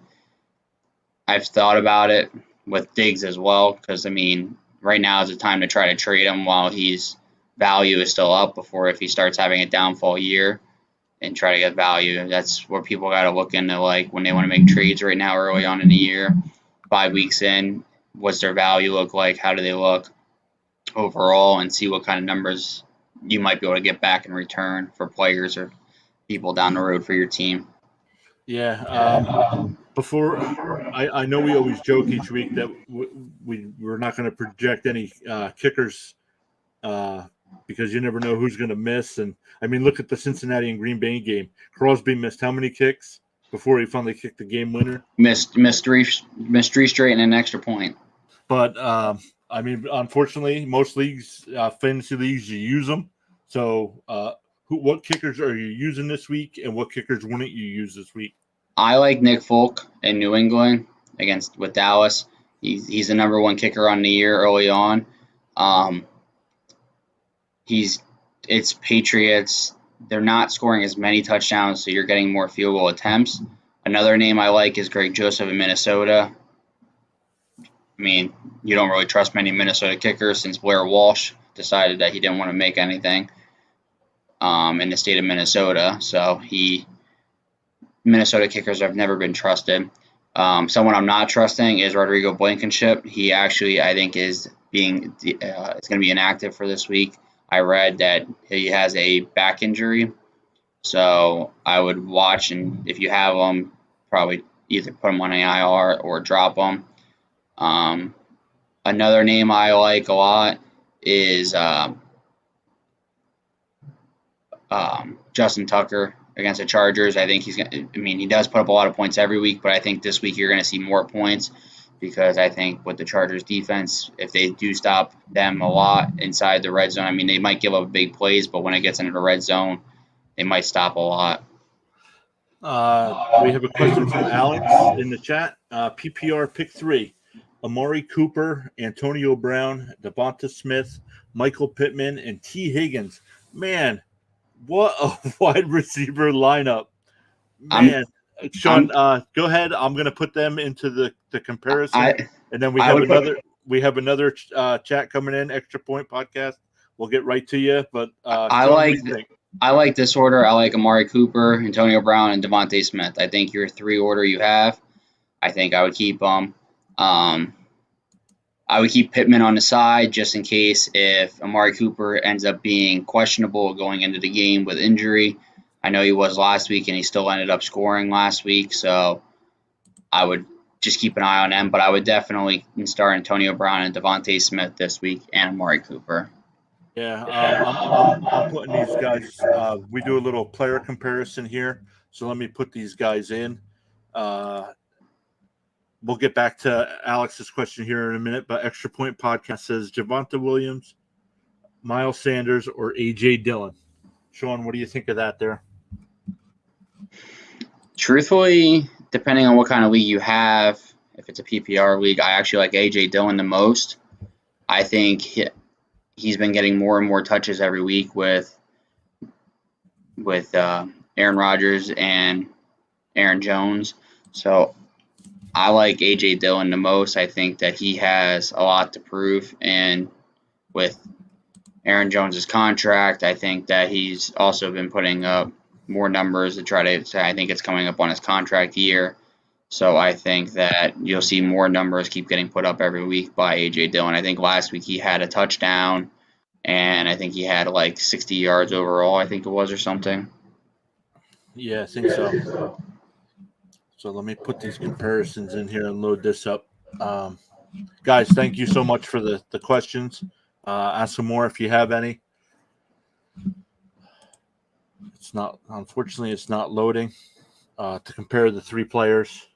B: I've thought about it with Diggs as well because, I mean, right now is the time to try to trade him while his value is still up before if he starts having a downfall year and try to get value. That's where people got to look into, like, when they want to make trades right now early on in the year, 5 weeks in. What's their value look like? How do they look overall? And see what kind of numbers you might be able to get back in return for players or people down the road for your team.
A: Yeah. Before, I know we always joke each week that we're not going to project any kickers because you never know who's going to miss. And I mean, look at the Cincinnati and Green Bay game. Crosby missed how many kicks before he finally kicked the game winner?
B: Missed 3 straight and an extra point.
A: But I mean, unfortunately, most leagues, fantasy leagues, you use them. So, what kickers are you using this week, and what kickers wouldn't you use this week?
B: I like Nick Folk in New England with Dallas. He's the number 1 kicker on the year early on. It's Patriots. They're not scoring as many touchdowns, so you're getting more field goal attempts. Another name I like is Greg Joseph in Minnesota. I mean, you don't really trust many Minnesota kickers since Blair Walsh decided that he didn't want to make anything in the state of Minnesota. So Minnesota kickers have never been trusted. Someone I'm not trusting is Rodrigo Blankenship. He actually, I think, is going to be inactive for this week. I read that he has a back injury. So I would watch, and if you have him, probably either put him on an IR or drop him. Another name I like a lot is Justin Tucker against the Chargers. I think he does put up a lot of points every week, but I think this week you're going to see more points because I think with the Chargers defense, if they do stop them a lot inside the red zone, I mean, they might give up big plays, but when it gets into the red zone, they might stop a lot.
A: We have a question from Alex in the chat. PPR pick 3. Amari Cooper, Antonio Brown, Devonta Smith, Michael Pittman, and T. Higgins. Man, what a wide receiver lineup. Man, Sean, go ahead. I'm going to put them into the comparison. And then we have another chat coming in, Extra Point Podcast. We'll get right to you. But
B: I like this order. I like Amari Cooper, Antonio Brown, and Devonta Smith. I think your 3 order you have. I think I would keep them. I would keep Pittman on the side just in case if Amari Cooper ends up being questionable going into the game with injury. I know he was last week, and he still ended up scoring last week. So I would just keep an eye on them. But I would definitely start Antonio Brown and Devonta Smith this week and Amari Cooper.
A: Yeah, I'm putting these guys. We do a little player comparison here, so let me put these guys in. We'll get back to Alex's question here in a minute, but Extra Point Podcast says Devonta Williams, Miles Sanders, or A.J. Dillon. Sean, what do you think of that there?
B: Truthfully, depending on what kind of league you have, if it's a PPR league, I actually like A.J. Dillon the most. I think he's been getting more and more touches every week with Aaron Rodgers and Aaron Jones. So I like A.J. Dillon the most. I think that he has a lot to prove. And with Aaron Jones' contract, I think that he's also been putting up more numbers to try to say I think it's coming up on his contract year. So I think that you'll see more numbers keep getting put up every week by A.J. Dillon. I think last week he had a touchdown, and I think he had like 60 yards overall, I think it was, or something.
A: Yeah, I think so. So let me put these comparisons in here and load this up. Guys, thank you so much for the questions. Ask some more if you have any. Unfortunately, it's not loading to compare the three players.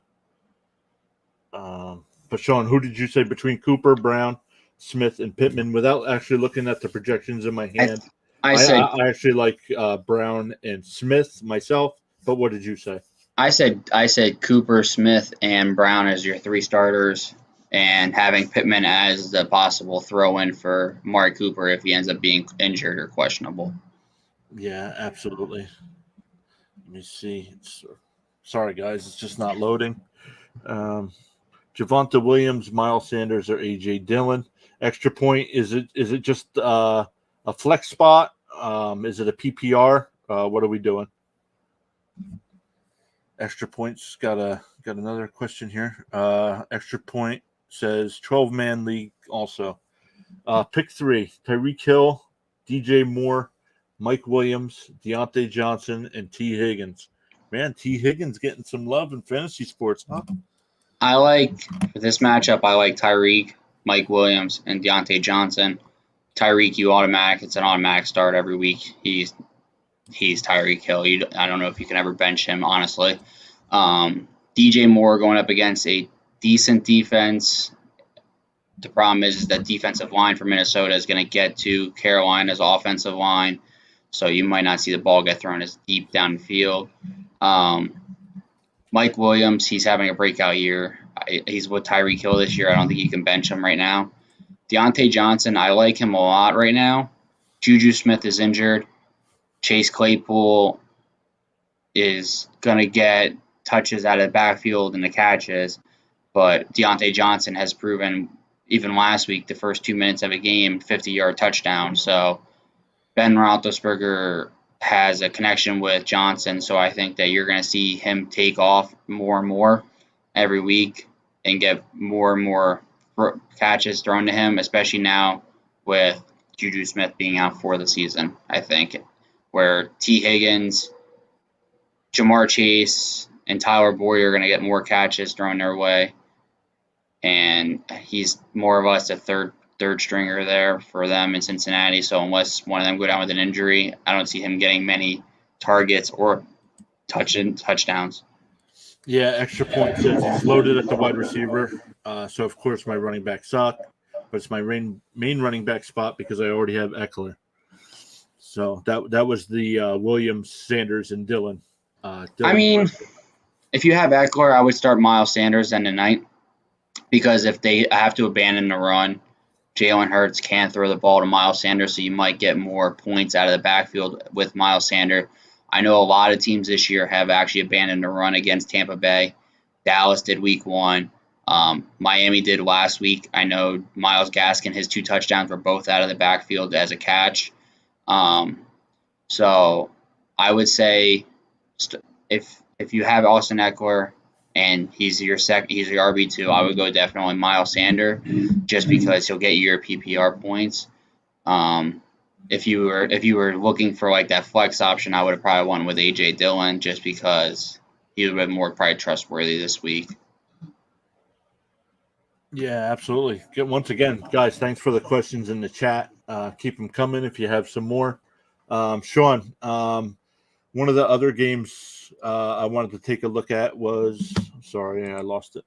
A: But Sean, who did you say between Cooper, Brown, Smith, and Pittman? Without actually looking at the projections in my hand, I actually like Brown and Smith myself. But what did you say?
B: I said Cooper, Smith, and Brown as your three starters, and having Pittman as the possible throw-in for Amari Cooper if he ends up being injured or questionable.
A: Yeah, absolutely. Let me see. Sorry, guys, it's just not loading. Devonta Williams, Miles Sanders, or A.J. Dillon. Extra point, is it just a flex spot? Is it a PPR? What are we doing? Extra points got another question here. Extra point says 12-man league also. Pick three: Tyreek Hill, DJ Moore, Mike Williams, Deontay Johnson, and T. Higgins. Man, T. Higgins getting some love in fantasy sports, huh?
B: For this matchup, I like Tyreek, Mike Williams, and Deontay Johnson. Tyreek, it's an automatic start every week. He's Tyreek Hill. I don't know if you can ever bench him, honestly. DJ Moore going up against a decent defense. The problem is that defensive line for Minnesota is going to get to Carolina's offensive line, so you might not see the ball get thrown as deep down the field. Mike Williams, he's having a breakout year. He's with Tyreek Hill this year. I don't think you can bench him right now. Deontay Johnson, I like him a lot right now. Juju Smith is injured. Chase Claypool is going to get touches out of the backfield and the catches, but Deontay Johnson has proven even last week, the first 2 minutes of a game, 50-yard touchdown. So Ben Roethlisberger has a connection with Johnson, so I think that you're going to see him take off more and more every week and get more and more catches thrown to him, especially now with Juju Smith being out for the season, I think, where T. Higgins, Jamar Chase, and Tyler Boyd are going to get more catches thrown their way, and he's more or less a third stringer there for them in Cincinnati. So unless one of them go down with an injury, I don't see him getting many targets or touchdowns.
A: Yeah, extra point says he's loaded at the wide receiver. So of course my running back suck, but it's my main running back spot because I already have Eckler. So that was the Williams, Sanders, and Dillon.
B: I mean, if you have Eckler, I would start Miles Sanders then tonight, because if they have to abandon the run, Jalen Hurts can't throw the ball to Miles Sanders, so you might get more points out of the backfield with Miles Sanders. I know a lot of teams this year have actually abandoned the run against Tampa Bay. Dallas did week 1. Miami did last week. I know Myles Gaskin, his 2 touchdowns were both out of the backfield as a catch. So I would say if you have Austin Eckler and he's your RB2, I would go definitely Miles Sanders, just because he'll get you your PPR points. If you were looking for like that flex option, I would have probably went with A.J. Dillon, just because he would have been more probably trustworthy this week.
A: Yeah, absolutely. Once again, guys, thanks for the questions in the chat. Keep them coming if you have some more. Sean, one of the other games I wanted to take a look at was, sorry, I lost it,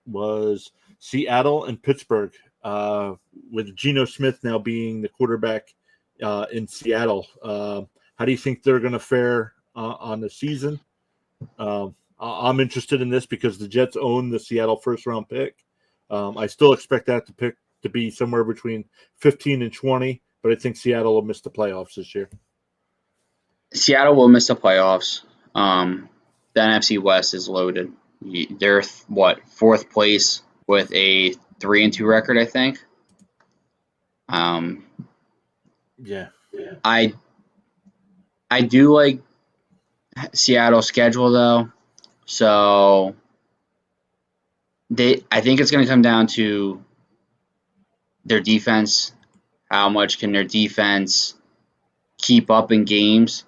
A: was Seattle and Pittsburgh, with Geno Smith now being the quarterback in Seattle. How do you think they're going to fare on the season? I'm interested in this because the Jets own the Seattle first-round pick. I still expect that to be somewhere between 15 and 20, but I think Seattle will miss the playoffs this year.
B: Seattle will miss the playoffs. The NFC West is loaded. They're fourth place with a 3-2 record, I think.
A: Yeah.
B: I do like Seattle's schedule though, so I think it's going to come down to their defense. How much can their defense keep up in games?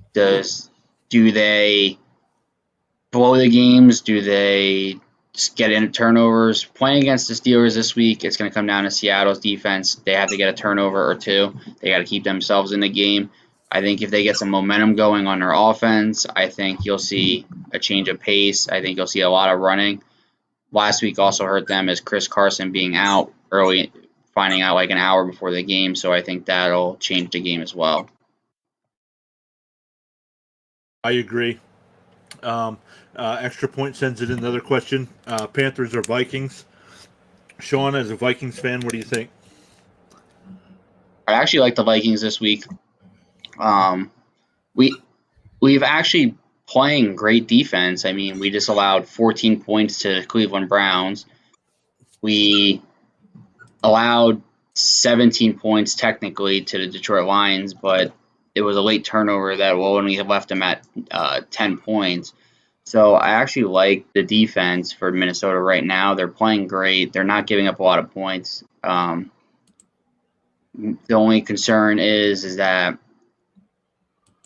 B: Do they blow the games? Do they just get into turnovers? Playing against the Steelers this week, it's going to come down to Seattle's defense. They have to get a turnover or two. They got to keep themselves in the game. I think if they get some momentum going on their offense, I think you'll see a change of pace. I think you'll see a lot of running. Last week also hurt them as Chris Carson being out early, finding out like an hour before the game. So I think that'll change the game as well.
A: I agree. Extra Point sends in another question. Panthers or Vikings? Sean, as a Vikings fan, what do you think?
B: I actually like the Vikings this week. We've actually playing great defense. I mean, we just allowed 14 points to the Cleveland Browns. We allowed 17 points technically to the Detroit Lions, but it was a late turnover that will only have left them at 10 points. So I actually like the defense for Minnesota right now. They're playing great. They're not giving up a lot of points. The only concern is that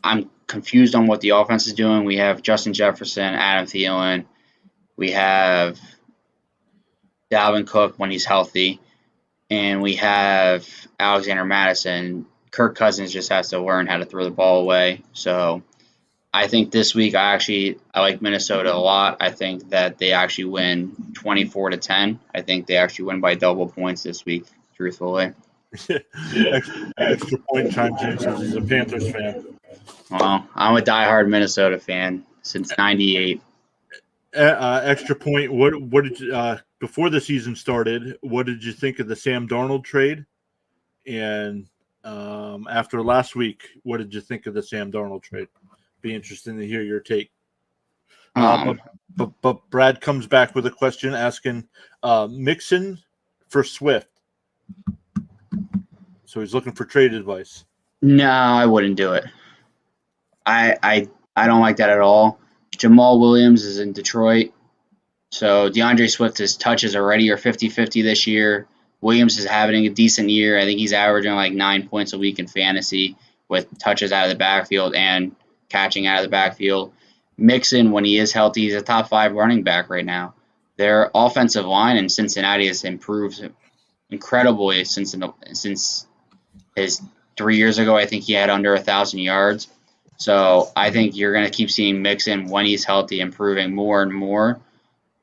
B: I'm confused on what the offense is doing. We have Justin Jefferson, Adam Thielen. We have Dalvin Cook when he's healthy. And we have Alexander Madison. Kirk Cousins just has to learn how to throw the ball away. So I think this week I like Minnesota a lot. I think that they actually win 24-10. I think they actually win by double points this week, truthfully.
A: Extra Point chimes in says he's a Panthers fan.
B: Well, I'm a diehard Minnesota fan since '98.
A: Extra Point, what did you, before the season started, what did you think of the Sam Darnold trade? And after last week, what did you think of the Sam Darnold trade? Be interesting to hear your take. But Brad comes back with a question asking Mixon for Swift. So he's looking for trade advice.
B: No, I wouldn't do it. I don't like that at all. Jamal Williams is in Detroit. So DeAndre Swift's touches already are 50-50 this year. Williams is having a decent year. I think he's averaging like 9 points a week in fantasy with touches out of the backfield and catching out of the backfield. Mixon, when he is healthy, he's a top 5 running back right now. Their offensive line in Cincinnati has improved incredibly since his 3 years ago. I think he had under 1,000 yards. So I think you're going to keep seeing Mixon when he's healthy improving more and more.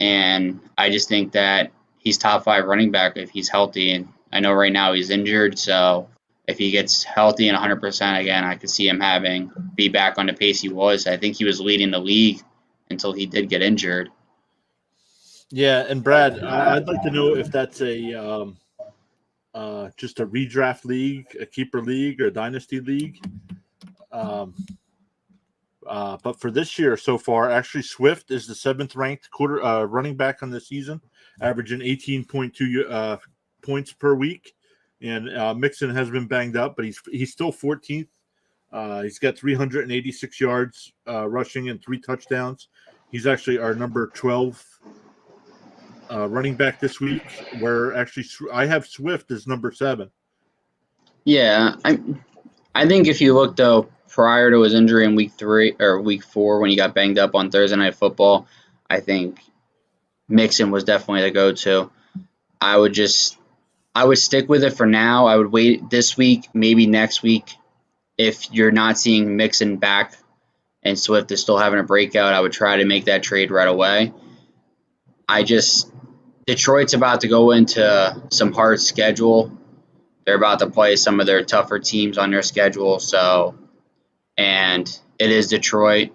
B: And I just think that he's top 5 running back if he's healthy. And I know right now he's injured. So if he gets healthy and 100% again, I could see him be back on the pace he was. I think he was leading the league until he did get injured.
A: Yeah, and Brad, I'd like to know if that's just a redraft league, a keeper league, or a dynasty league. But for this year so far, actually Swift is the 7th ranked running back on the season, averaging 18.2 points per week. And Mixon has been banged up, but he's still 14th. He's got 386 yards rushing and 3 touchdowns. He's actually our number 12 running back this week, where actually I have Swift as number 7.
B: Yeah, I think if you look though prior to his injury in week 4 when he got banged up on Thursday Night Football, I think Mixon was definitely the go-to. I would stick with it for now. I would wait this week, maybe next week. If you're not seeing Mixon back and Swift is still having a breakout, I would try to make that trade right away. Detroit's about to go into some hard schedule. They're about to play some of their tougher teams on their schedule. So, and it is Detroit.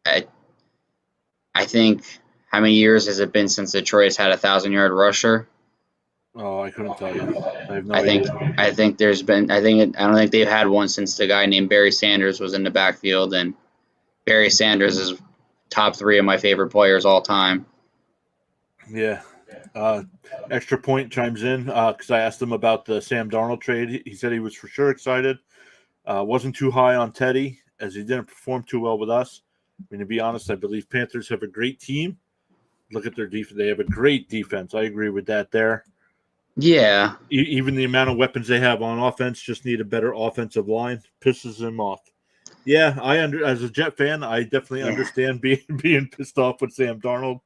B: I think, how many years has it been since Detroit's had a 1,000-yard rusher?
A: Oh, I couldn't tell you. I have no
B: I think
A: idea.
B: I think there's been I don't think they've had one since the guy named Barry Sanders was in the backfield, and Barry Sanders is top 3 of my favorite players all time.
A: Yeah. Extra Point chimes in because I asked him about the Sam Darnold trade. He said he was for sure excited. Wasn't too high on Teddy as he didn't perform too well with us. I mean, to be honest, I believe Panthers have a great team. Look at their defense. They have a great defense. I agree with that there.
B: Yeah.
A: Even the amount of weapons they have on offense just need a better offensive line. Pisses him off. Yeah, as a Jet fan, I definitely understand being pissed off with Sam Darnold.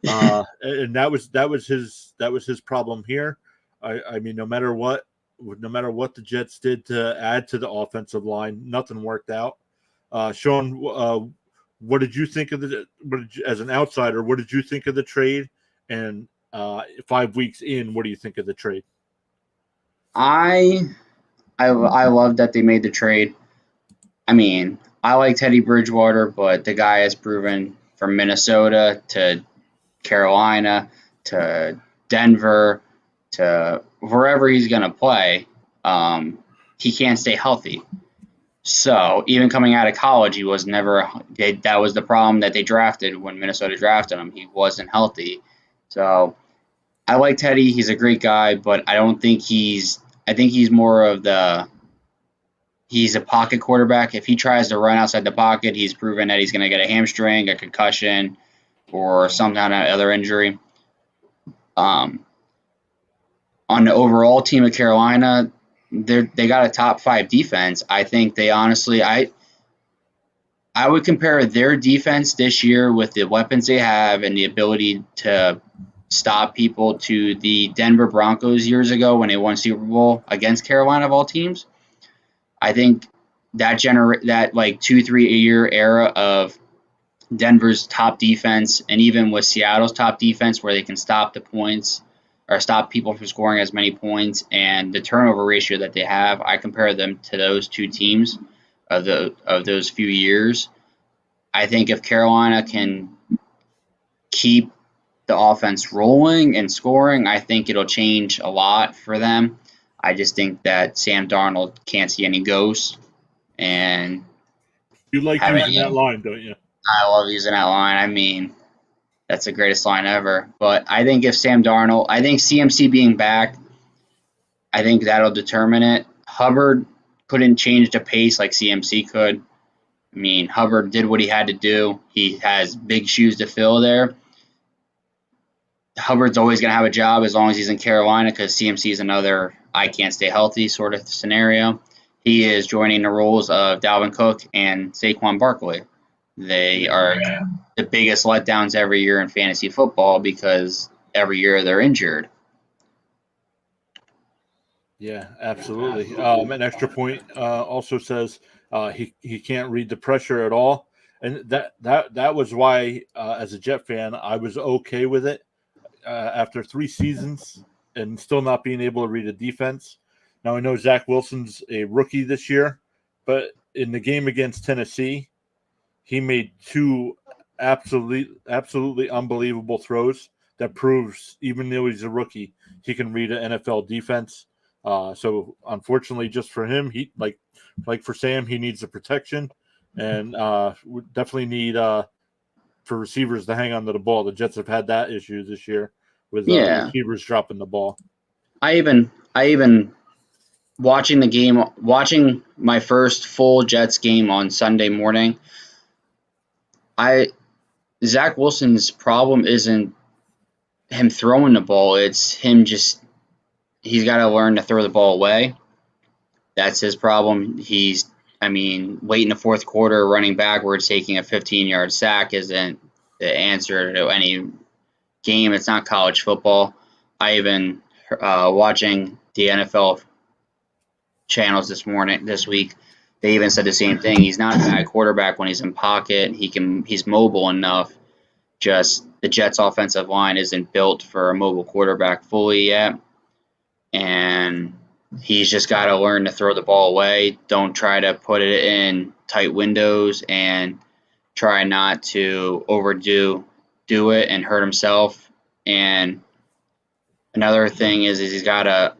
A: And that was his problem here. I mean, no matter what the Jets did to add to the offensive line, nothing worked out. Sean, what did you think of as an outsider? What did you think of the trade? And 5 weeks in, what do you think of the trade?
B: I love that they made the trade. I mean, I like Teddy Bridgewater, but the guy has proven from Minnesota to Carolina to Denver to wherever he's going to play, he can't stay healthy. So even coming out of college, he was never. That was the problem that they drafted when Minnesota drafted him. He wasn't healthy. So I like Teddy. He's a great guy, but I don't think he's. I think he's more of the. He's a pocket quarterback. If he tries to run outside the pocket, he's proven that he's going to get a hamstring, a concussion, or some kind of other injury. On the overall team of Carolina, they got a top 5 defense. I think they honestly, I would compare their defense this year with the weapons they have and the ability to stop people to the Denver Broncos years ago when they won Super Bowl against Carolina of all teams. I think that like 2-3 a year era of Denver's top defense, and even with Seattle's top defense, where they can stop the points or stop people from scoring as many points, and the turnover ratio that they have, I compare them to those two teams of those few years. I think if Carolina can keep the offense rolling and scoring, I think it'll change a lot for them. I just think that Sam Darnold can't see any ghosts. And
A: you like using that line, don't you?
B: I love using that line. I mean, that's the greatest line ever. But I think if Sam Darnold, I think CMC being back, I think that'll determine it. Hubbard couldn't change the pace like CMC could. I mean, Hubbard did what he had to do. He has big shoes to fill there. Hubbard's always going to have a job as long as he's in Carolina because CMC is another I can't stay healthy sort of scenario. He is joining the roles of Dalvin Cook and Saquon Barkley. They are the biggest letdowns every year in fantasy football because every year they're injured.
A: Yeah, absolutely. An extra point also says he can't read the pressure at all, and that was why, as a Jet fan, I was okay with it after 3 seasons and still not being able to read a defense. Now I know Zach Wilson's a rookie this year, but in the game against Tennessee, he made 2 absolutely unbelievable throws that proves even though he's a rookie, he can read an NFL defense. So unfortunately, just for him, he like for Sam, he needs the protection, and would definitely need for receivers to hang on to the ball. The Jets have had that issue this year with receivers dropping the ball.
B: I even watching my first full Jets game on Sunday morning. Zach Wilson's problem isn't him throwing the ball; it's him he's got to learn to throw the ball away. That's his problem. Late in the fourth quarter, running backwards, taking a 15-yard sack isn't the answer to any game. It's not college football. I even watching the NFL channels this week, they even said the same thing. He's not a bad quarterback when he's in pocket. He's mobile enough. Just the Jets' offensive line isn't built for a mobile quarterback fully yet, and he's just got to learn to throw the ball away. Don't try to put it in tight windows, and try not to overdo it and hurt himself. And another thing is he's got to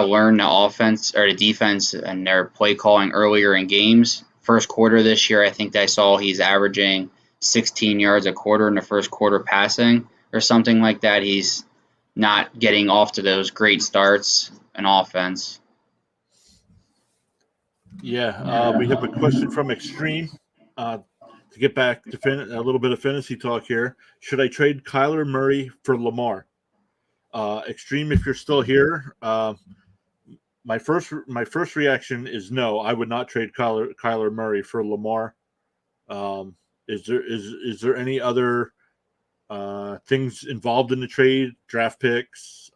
B: learn the offense or the defense and their play calling earlier in games. First quarter this year, I think I saw he's averaging 16 yards a quarter in the first quarter passing or something like that. He's not getting off to those great starts in offense.
A: Yeah, we have a question from Extreme. To get back to a little bit of fantasy talk here, should I trade Kyler Murray for Lamar? Extreme, if you're still here, my first reaction is no. I would not trade Kyler Murray for Lamar. Is there any other things involved in the trade? Draft picks,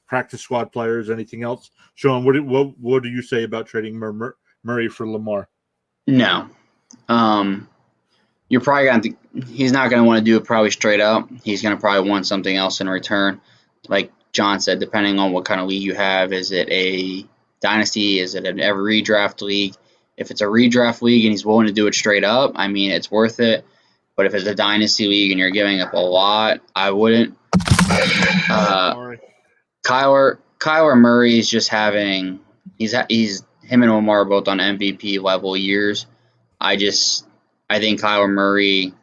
A: practice squad players, anything else? Sean, what do you say about trading Murray for Lamar?
B: No. You're probably going to. He's not going to want to do it probably straight up. He's going to probably want something else in return. Like John said, depending on what kind of league you have, is it a dynasty? Is it a redraft league? If it's a redraft league and he's willing to do it straight up, I mean, it's worth it. But if it's a dynasty league and you're giving up a lot, I wouldn't. Kyler Murray is just having. He's him and Lamar are both on MVP level years. I think Kyler Murray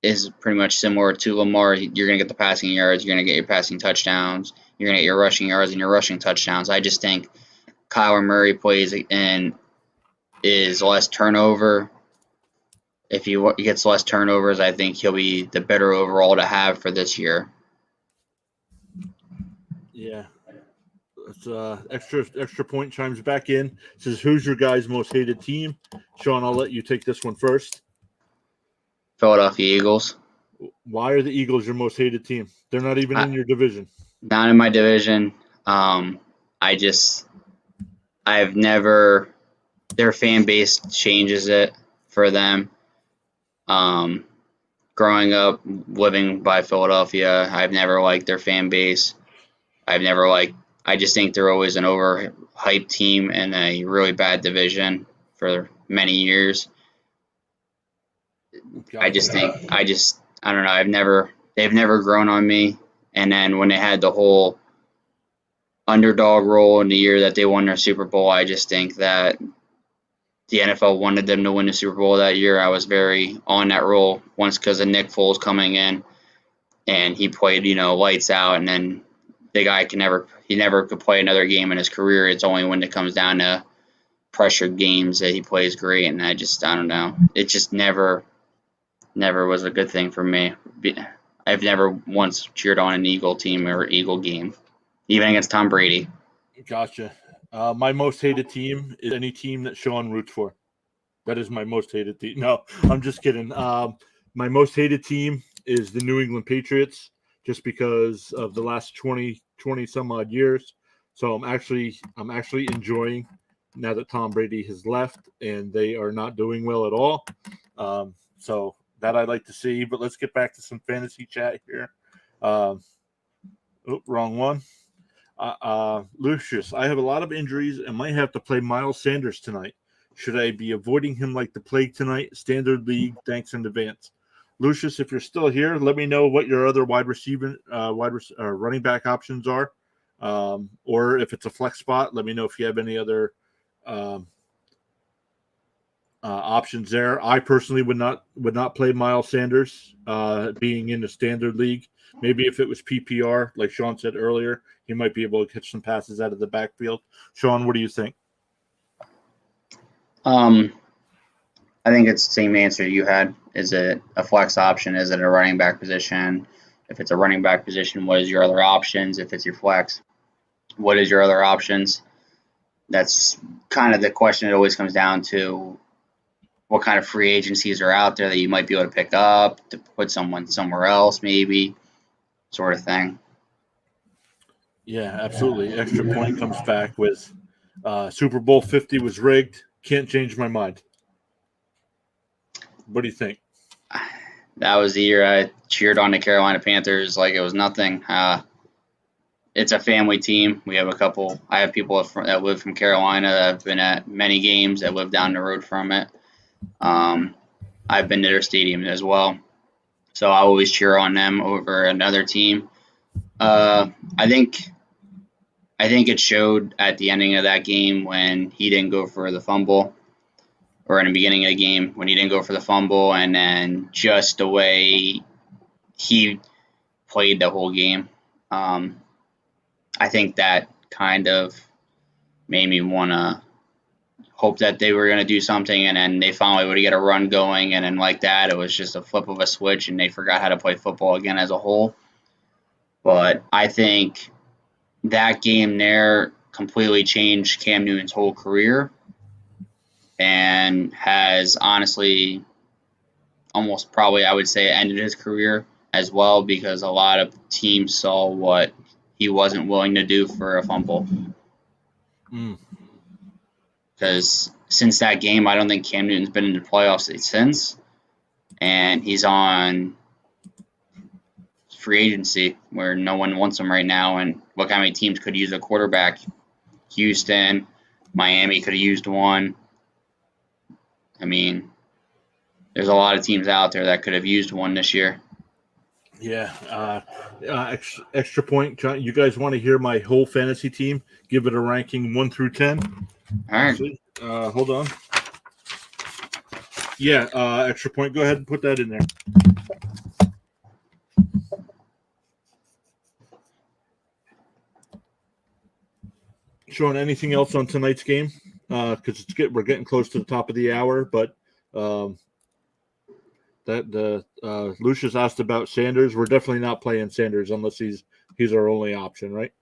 B: is pretty much similar to Lamar. You're going to get the passing yards. You're going to get your passing touchdowns. You're going to get your rushing yards and your rushing touchdowns. I just think Kyler Murray plays and is less turnover. If he gets less turnovers, I think he'll be the better overall to have for this year.
A: Yeah. Extra point chimes back in. Says, who's your guys' most hated team? Sean, I'll let you take this one first.
B: Philadelphia Eagles.
A: Why are the Eagles your most hated team? They're not even in your division.
B: Not in my division. Their fan base changes it for them. Growing up, living by Philadelphia, I've never liked their fan base. I just think they're always an overhyped team in a really bad division for many years. I don't know. They've never grown on me. And then when they had the whole underdog role in the year that they won their Super Bowl, I just think that the NFL wanted them to win the Super Bowl that year. I was very on that role once because of Nick Foles coming in, and he played, lights out. And then the guy never could play another game in his career. It's only when it comes down to pressured games that he plays great. And I don't know. It just never was a good thing for me. I've never once cheered on an Eagle team or Eagle game, even against Tom Brady.
A: Gotcha. My most hated team is any team that Sean roots for. That is my most hated team. No, I'm just kidding. My most hated team is the New England Patriots, just because of the last 20 some odd years. So I'm actually enjoying now that Tom Brady has left and they are not doing well at all. So that I'd like to see. But let's get back to some fantasy chat here. Wrong one. Lucius, I have a lot of injuries and might have to play Miles Sanders tonight. Should I be avoiding him like the plague tonight? Standard league, thanks in advance. Lucius, if you're still here, let me know what your other running back options are. Or if it's a flex spot, let me know if you have any other options there. I personally would not play Miles Sanders being in the standard league. Maybe if it was PPR, like Sean said earlier, he might be able to catch some passes out of the backfield. Sean, what do you think?
B: I think it's the same answer you had. Is it a flex option? Is it a running back position? If it's a running back position, what is your other options? If it's your flex, what is your other options? That's kind of the question. It always comes down to what kind of free agencies are out there that you might be able to pick up to put someone somewhere else, maybe, sort of thing.
A: Yeah, absolutely. Extra point comes back with Super Bowl 50 was rigged. Can't change my mind. What do you think?
B: That was the year I cheered on the Carolina Panthers like it was nothing. It's a family team. We have I have people that live from Carolina that have been at many games that live down the road from it. I've been to their stadium as well. So I always cheer on them over another team. I think it showed at the ending of that game when he didn't go for the fumble, or in the beginning of the game when he didn't go for the fumble, and then just the way he played the whole game. I think that kind of made me want to hope that they were going to do something, and then they finally would get a run going, and then like that, it was just a flip of a switch, and they forgot how to play football again as a whole. But I think that game there completely changed Cam Newton's whole career and has honestly almost probably, I would say, ended his career as well, because a lot of teams saw what he wasn't willing to do for a fumble. Because since that game, I don't think Cam Newton's been in the playoffs since, and he's on free agency where no one wants him right now. And look how many teams could use a quarterback. Houston, Miami could have used one. I mean, there's a lot of teams out there that could have used one this year.
A: Yeah. Extra point. You guys want to hear my whole fantasy team? Give it a ranking 1 through 10.
B: All right.
A: Hold on. Yeah, extra point. Go ahead and put that in there. Sean, anything else on tonight's game? Because we're getting close to the top of the hour, but Lucius asked about Sanders. We're definitely not playing Sanders unless he's our only option, right?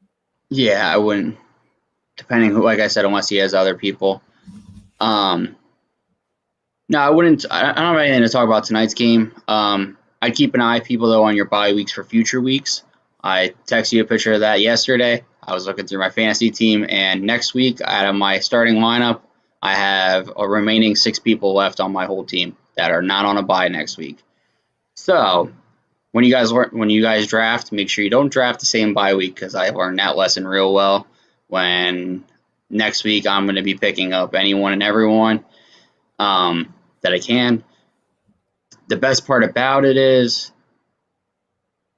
B: Yeah, I wouldn't. Depending who, like I said, unless he has other people. No, I wouldn't. I don't have anything to talk about tonight's game. I'd keep an eye, people, though, on your bye weeks for future weeks. I texted you a picture of that yesterday. I was looking through my fantasy team, and next week, out of my starting lineup, I have a remaining 6 people left on my whole team that are not on a bye next week. So when you guys draft, make sure you don't draft the same bye week, because I learned that lesson real well. When next week I'm going to be picking up anyone and everyone that I can. The best part about it is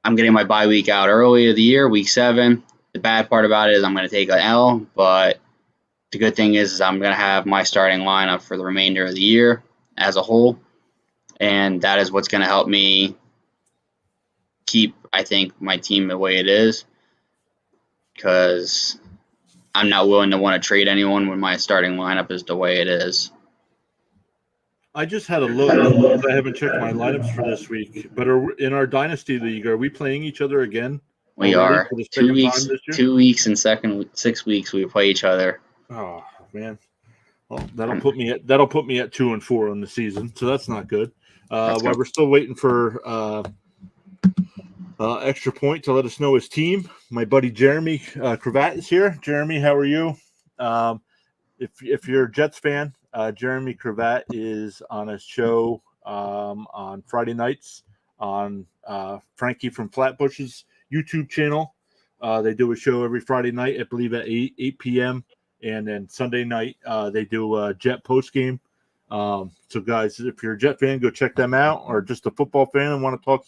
B: I'm getting my bye week out early of the year, week 7. The bad part about it is I'm going to take an L, but the good thing is I'm going to have my starting lineup for the remainder of the year as a whole, and that is what's going to help me keep, I think, my team the way it is, because I'm not willing to want to trade anyone when my starting lineup is the way it is.
A: I just had a look. I haven't checked my lineups for this week, but in our Dynasty League, are we playing each other again?
B: We are. 2 weeks. 2 weeks and 6 weeks we play each other.
A: Oh man, well that'll put me at 2-4 on the season, so that's not good. While we're still waiting for extra point to let us know his team, my buddy Jeremy Cravat is here. Jeremy, how are you? If you're a Jets fan, Jeremy Cravat is on a show on Friday nights on Frankie from Flatbush's YouTube channel. They do a show every Friday night, I believe at 8 p.m. And then Sunday night they do a Jet post game. So guys, if you're a Jet fan, go check them out, or just a football fan and want to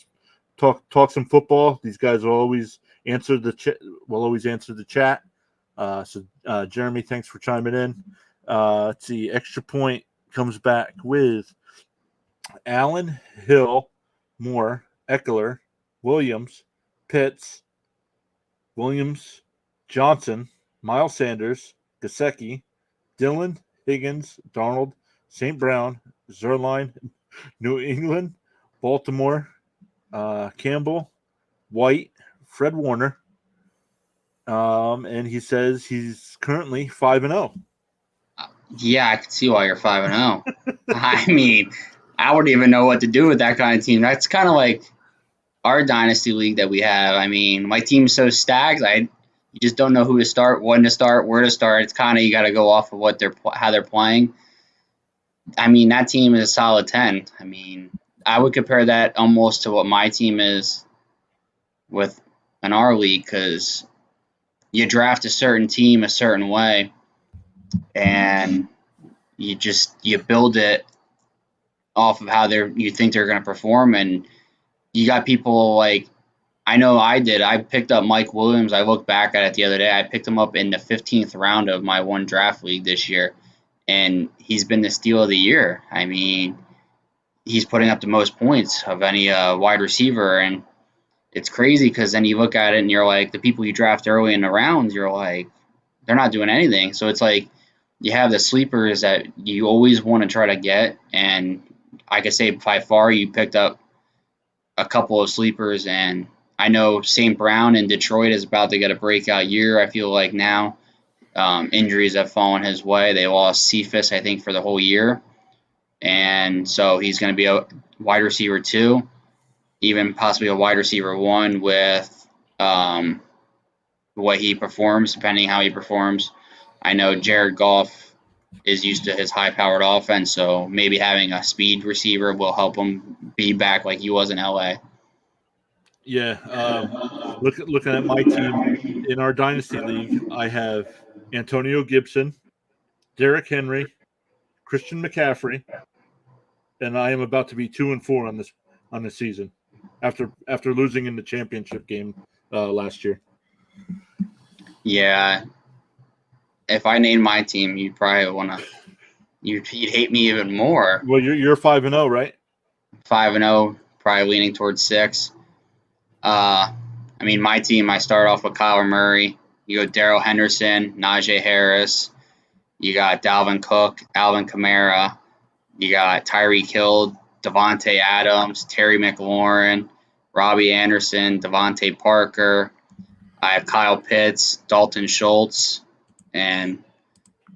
A: talk some football. These guys will always answer the chat. So Jeremy, thanks for chiming in. Let's see. Extra point comes back with Allen, Hill, Moore, Eckler, Williams, Pitts, Williams, Johnson, Miles Sanders, Gesicki, Dillon, Higgins, Darnold, St. Brown, Zerline, New England, Baltimore, Campbell, White, Fred Warner, and he says he's currently 5-0.
B: Yeah, I can see why you're 5-0. I mean, I wouldn't even know what to do with that kind of team. That's kind of like our dynasty league that we have. I mean, my team's so stacked. you just don't know who to start, when to start, where to start. It's kind of you got to go off of how they're playing. I mean, that team is a solid 10. I mean, I would compare that almost to what my team is with in our league, because you draft a certain team a certain way, and you build it off of how you think they're going to perform. And you got people like, I know I did. I picked up Mike Williams. I looked back at it the other day. I picked him up in the 15th round of my one draft league this year, and he's been the steal of the year. I mean, he's putting up the most points of any wide receiver, and it's crazy because then you look at it and you're like, the people you draft early in the rounds, you're like, they're not doing anything. So it's like you have the sleepers that you always want to try to get, and I could say by far you picked up a couple of sleepers. And I know St. Brown in Detroit is about to get a breakout year. I feel like now injuries have fallen his way. They lost Cephas, I think, for the whole year, and so he's going to be a wide receiver 2, even possibly a wide receiver 1 with the way he performs, depending how he performs. I know Jared Goff is used to his high-powered offense, so maybe having a speed receiver will help him be back like he was in LA.
A: Yeah. Looking at my team in our dynasty league, I have Antonio Gibson, Derrick Henry, Christian McCaffrey, and I am about to be 2-4 on this season after losing in the championship game last year.
B: Yeah. If I named my team, you'd probably want to. You'd hate me even more.
A: Well, you're 5-0, right?
B: 5-0, probably leaning towards 6. I mean, my team, I start off with Kyler Murray. You go Darryl Henderson, Najee Harris. You got Dalvin Cook, Alvin Kamara. You got Tyreek Hill, Devontae Adams, Terry McLaurin, Robbie Anderson, Devontae Parker. I have Kyle Pitts, Dalton Schultz, and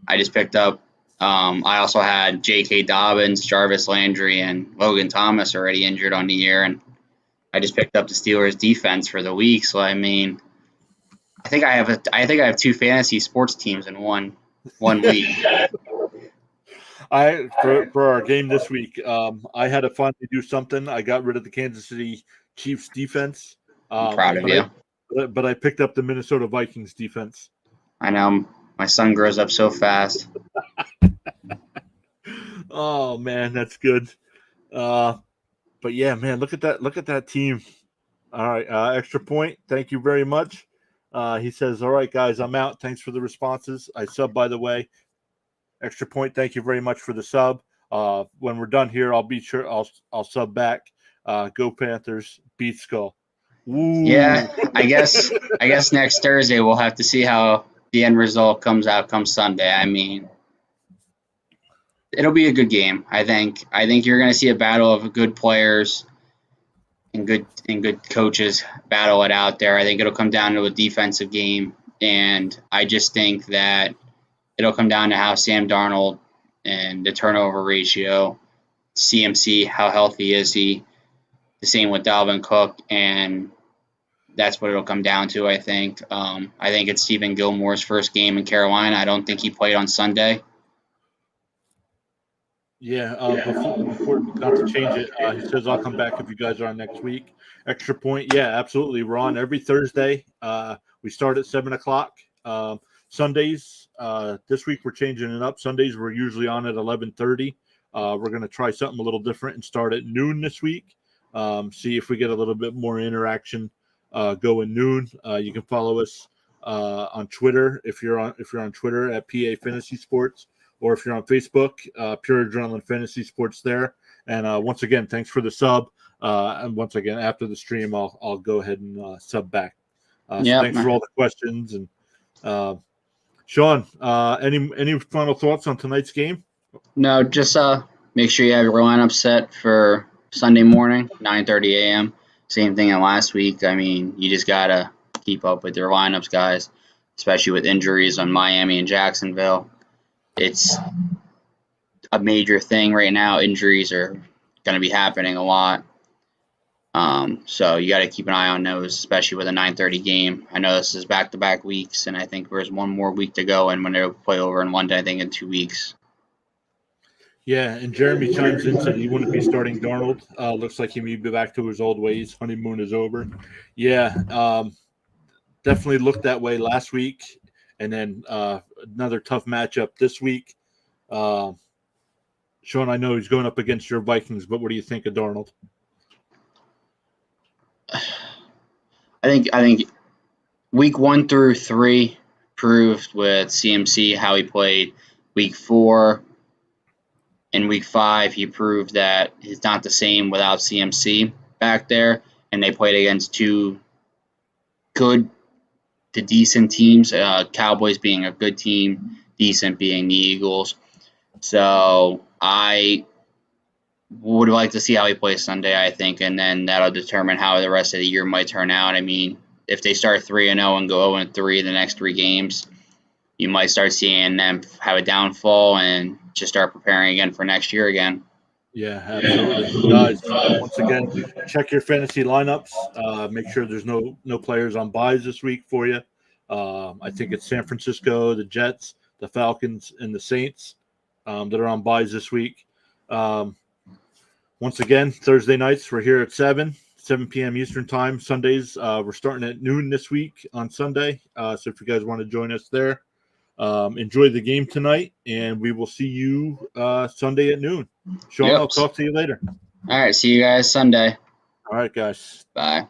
B: I just picked up. I also had J.K. Dobbins, Jarvis Landry, and Logan Thomas already injured on the year, and I just picked up the Steelers defense for the week. So I mean, I think I have 2 fantasy sports teams in one week.
A: For our game this week, I had to finally do something. I got rid of the Kansas City Chiefs defense.
B: I'm proud of you.
A: But I picked up the Minnesota Vikings defense.
B: I know my son grows up so fast.
A: Oh man, that's good. But yeah, man, look at that team. All right, extra point. Thank you very much. He says, "All right, guys, I'm out. Thanks for the responses. I sub, by the way. Extra point. Thank you very much for the sub. When we're done here, I'll be sure I'll sub back. Go Panthers. Beat Skull." Ooh.
B: Yeah, I guess next Thursday we'll have to see how the end result comes out come Sunday. I mean, it'll be a good game. I think you're going to see a battle of good players and good coaches battle it out there. I think it'll come down to a defensive game, and I just think that it'll come down to how Sam Darnold and the turnover ratio, CMC, how healthy is he, the same with Dalvin Cook, and that's what it'll come down to, I think. I think it's Stephen Gilmore's first game in Carolina. I don't think he played on Sunday.
A: Yeah, before not to change it, he says, "I'll come back if you guys are on next week." Extra point. Yeah, absolutely. We're on every Thursday. We start at 7:00. Sundays, this week we're changing it up. Sundays we're usually on at 11:30. We're going to try something a little different and start at noon this week. See if we get a little bit more interaction going noon. You can follow us on Twitter if you're on Twitter at PA Fantasy Sports, or if you're on Facebook, Pure Adrenaline Fantasy Sports there. And once again, thanks for the sub. And once again, after the stream, I'll go ahead and sub back. So thanks for all the questions. And Sean, any final thoughts on tonight's game?
B: No, just make sure you have your lineup set for Sunday morning, 9:30 a.m. Same thing in last week. I mean, you just got to keep up with your lineups, guys, especially with injuries on Miami and Jacksonville. It's a major thing right now. Injuries are going to be happening a lot. So you got to keep an eye on those, especially with a 9:30 game. I know this is back-to-back weeks, and I think there's one more week to go, and when they'll play over in London, I think in 2 weeks.
A: Yeah, and Jeremy chimes in, said he wouldn't be starting Darnold. Looks like he may be back to his old ways. Honeymoon is over. Yeah, definitely looked that way last week. And then another tough matchup this week. Sean, I know he's going up against your Vikings, but what do you think of Darnold?
B: I think week 1 through 3 proved with CMC how he played. Week 4 and week 5, he proved that he's not the same without CMC back there. And they played against 2 good to decent teams. Cowboys being a good team, decent being the Eagles. So I would like to see how he plays Sunday, I think, and then that'll determine how the rest of the year might turn out. I mean, if they start 3-0 and go 0-3 the next 3 games, you might start seeing them have a downfall and just start preparing again for next year again.
A: Yeah, absolutely. Guys, once again, check your fantasy lineups. Make sure there's no players on buys this week for you. I think it's San Francisco, the Jets, the Falcons, and the Saints that are on buys this week. Once again, Thursday nights, we're here at 7 p.m. Eastern time. Sundays, we're starting at noon this week on Sunday. So if you guys want to join us there, enjoy the game tonight, and we will see you Sunday at noon. Sean, I'll talk to you later.
B: All right, see you guys Sunday.
A: All right, guys.
B: Bye.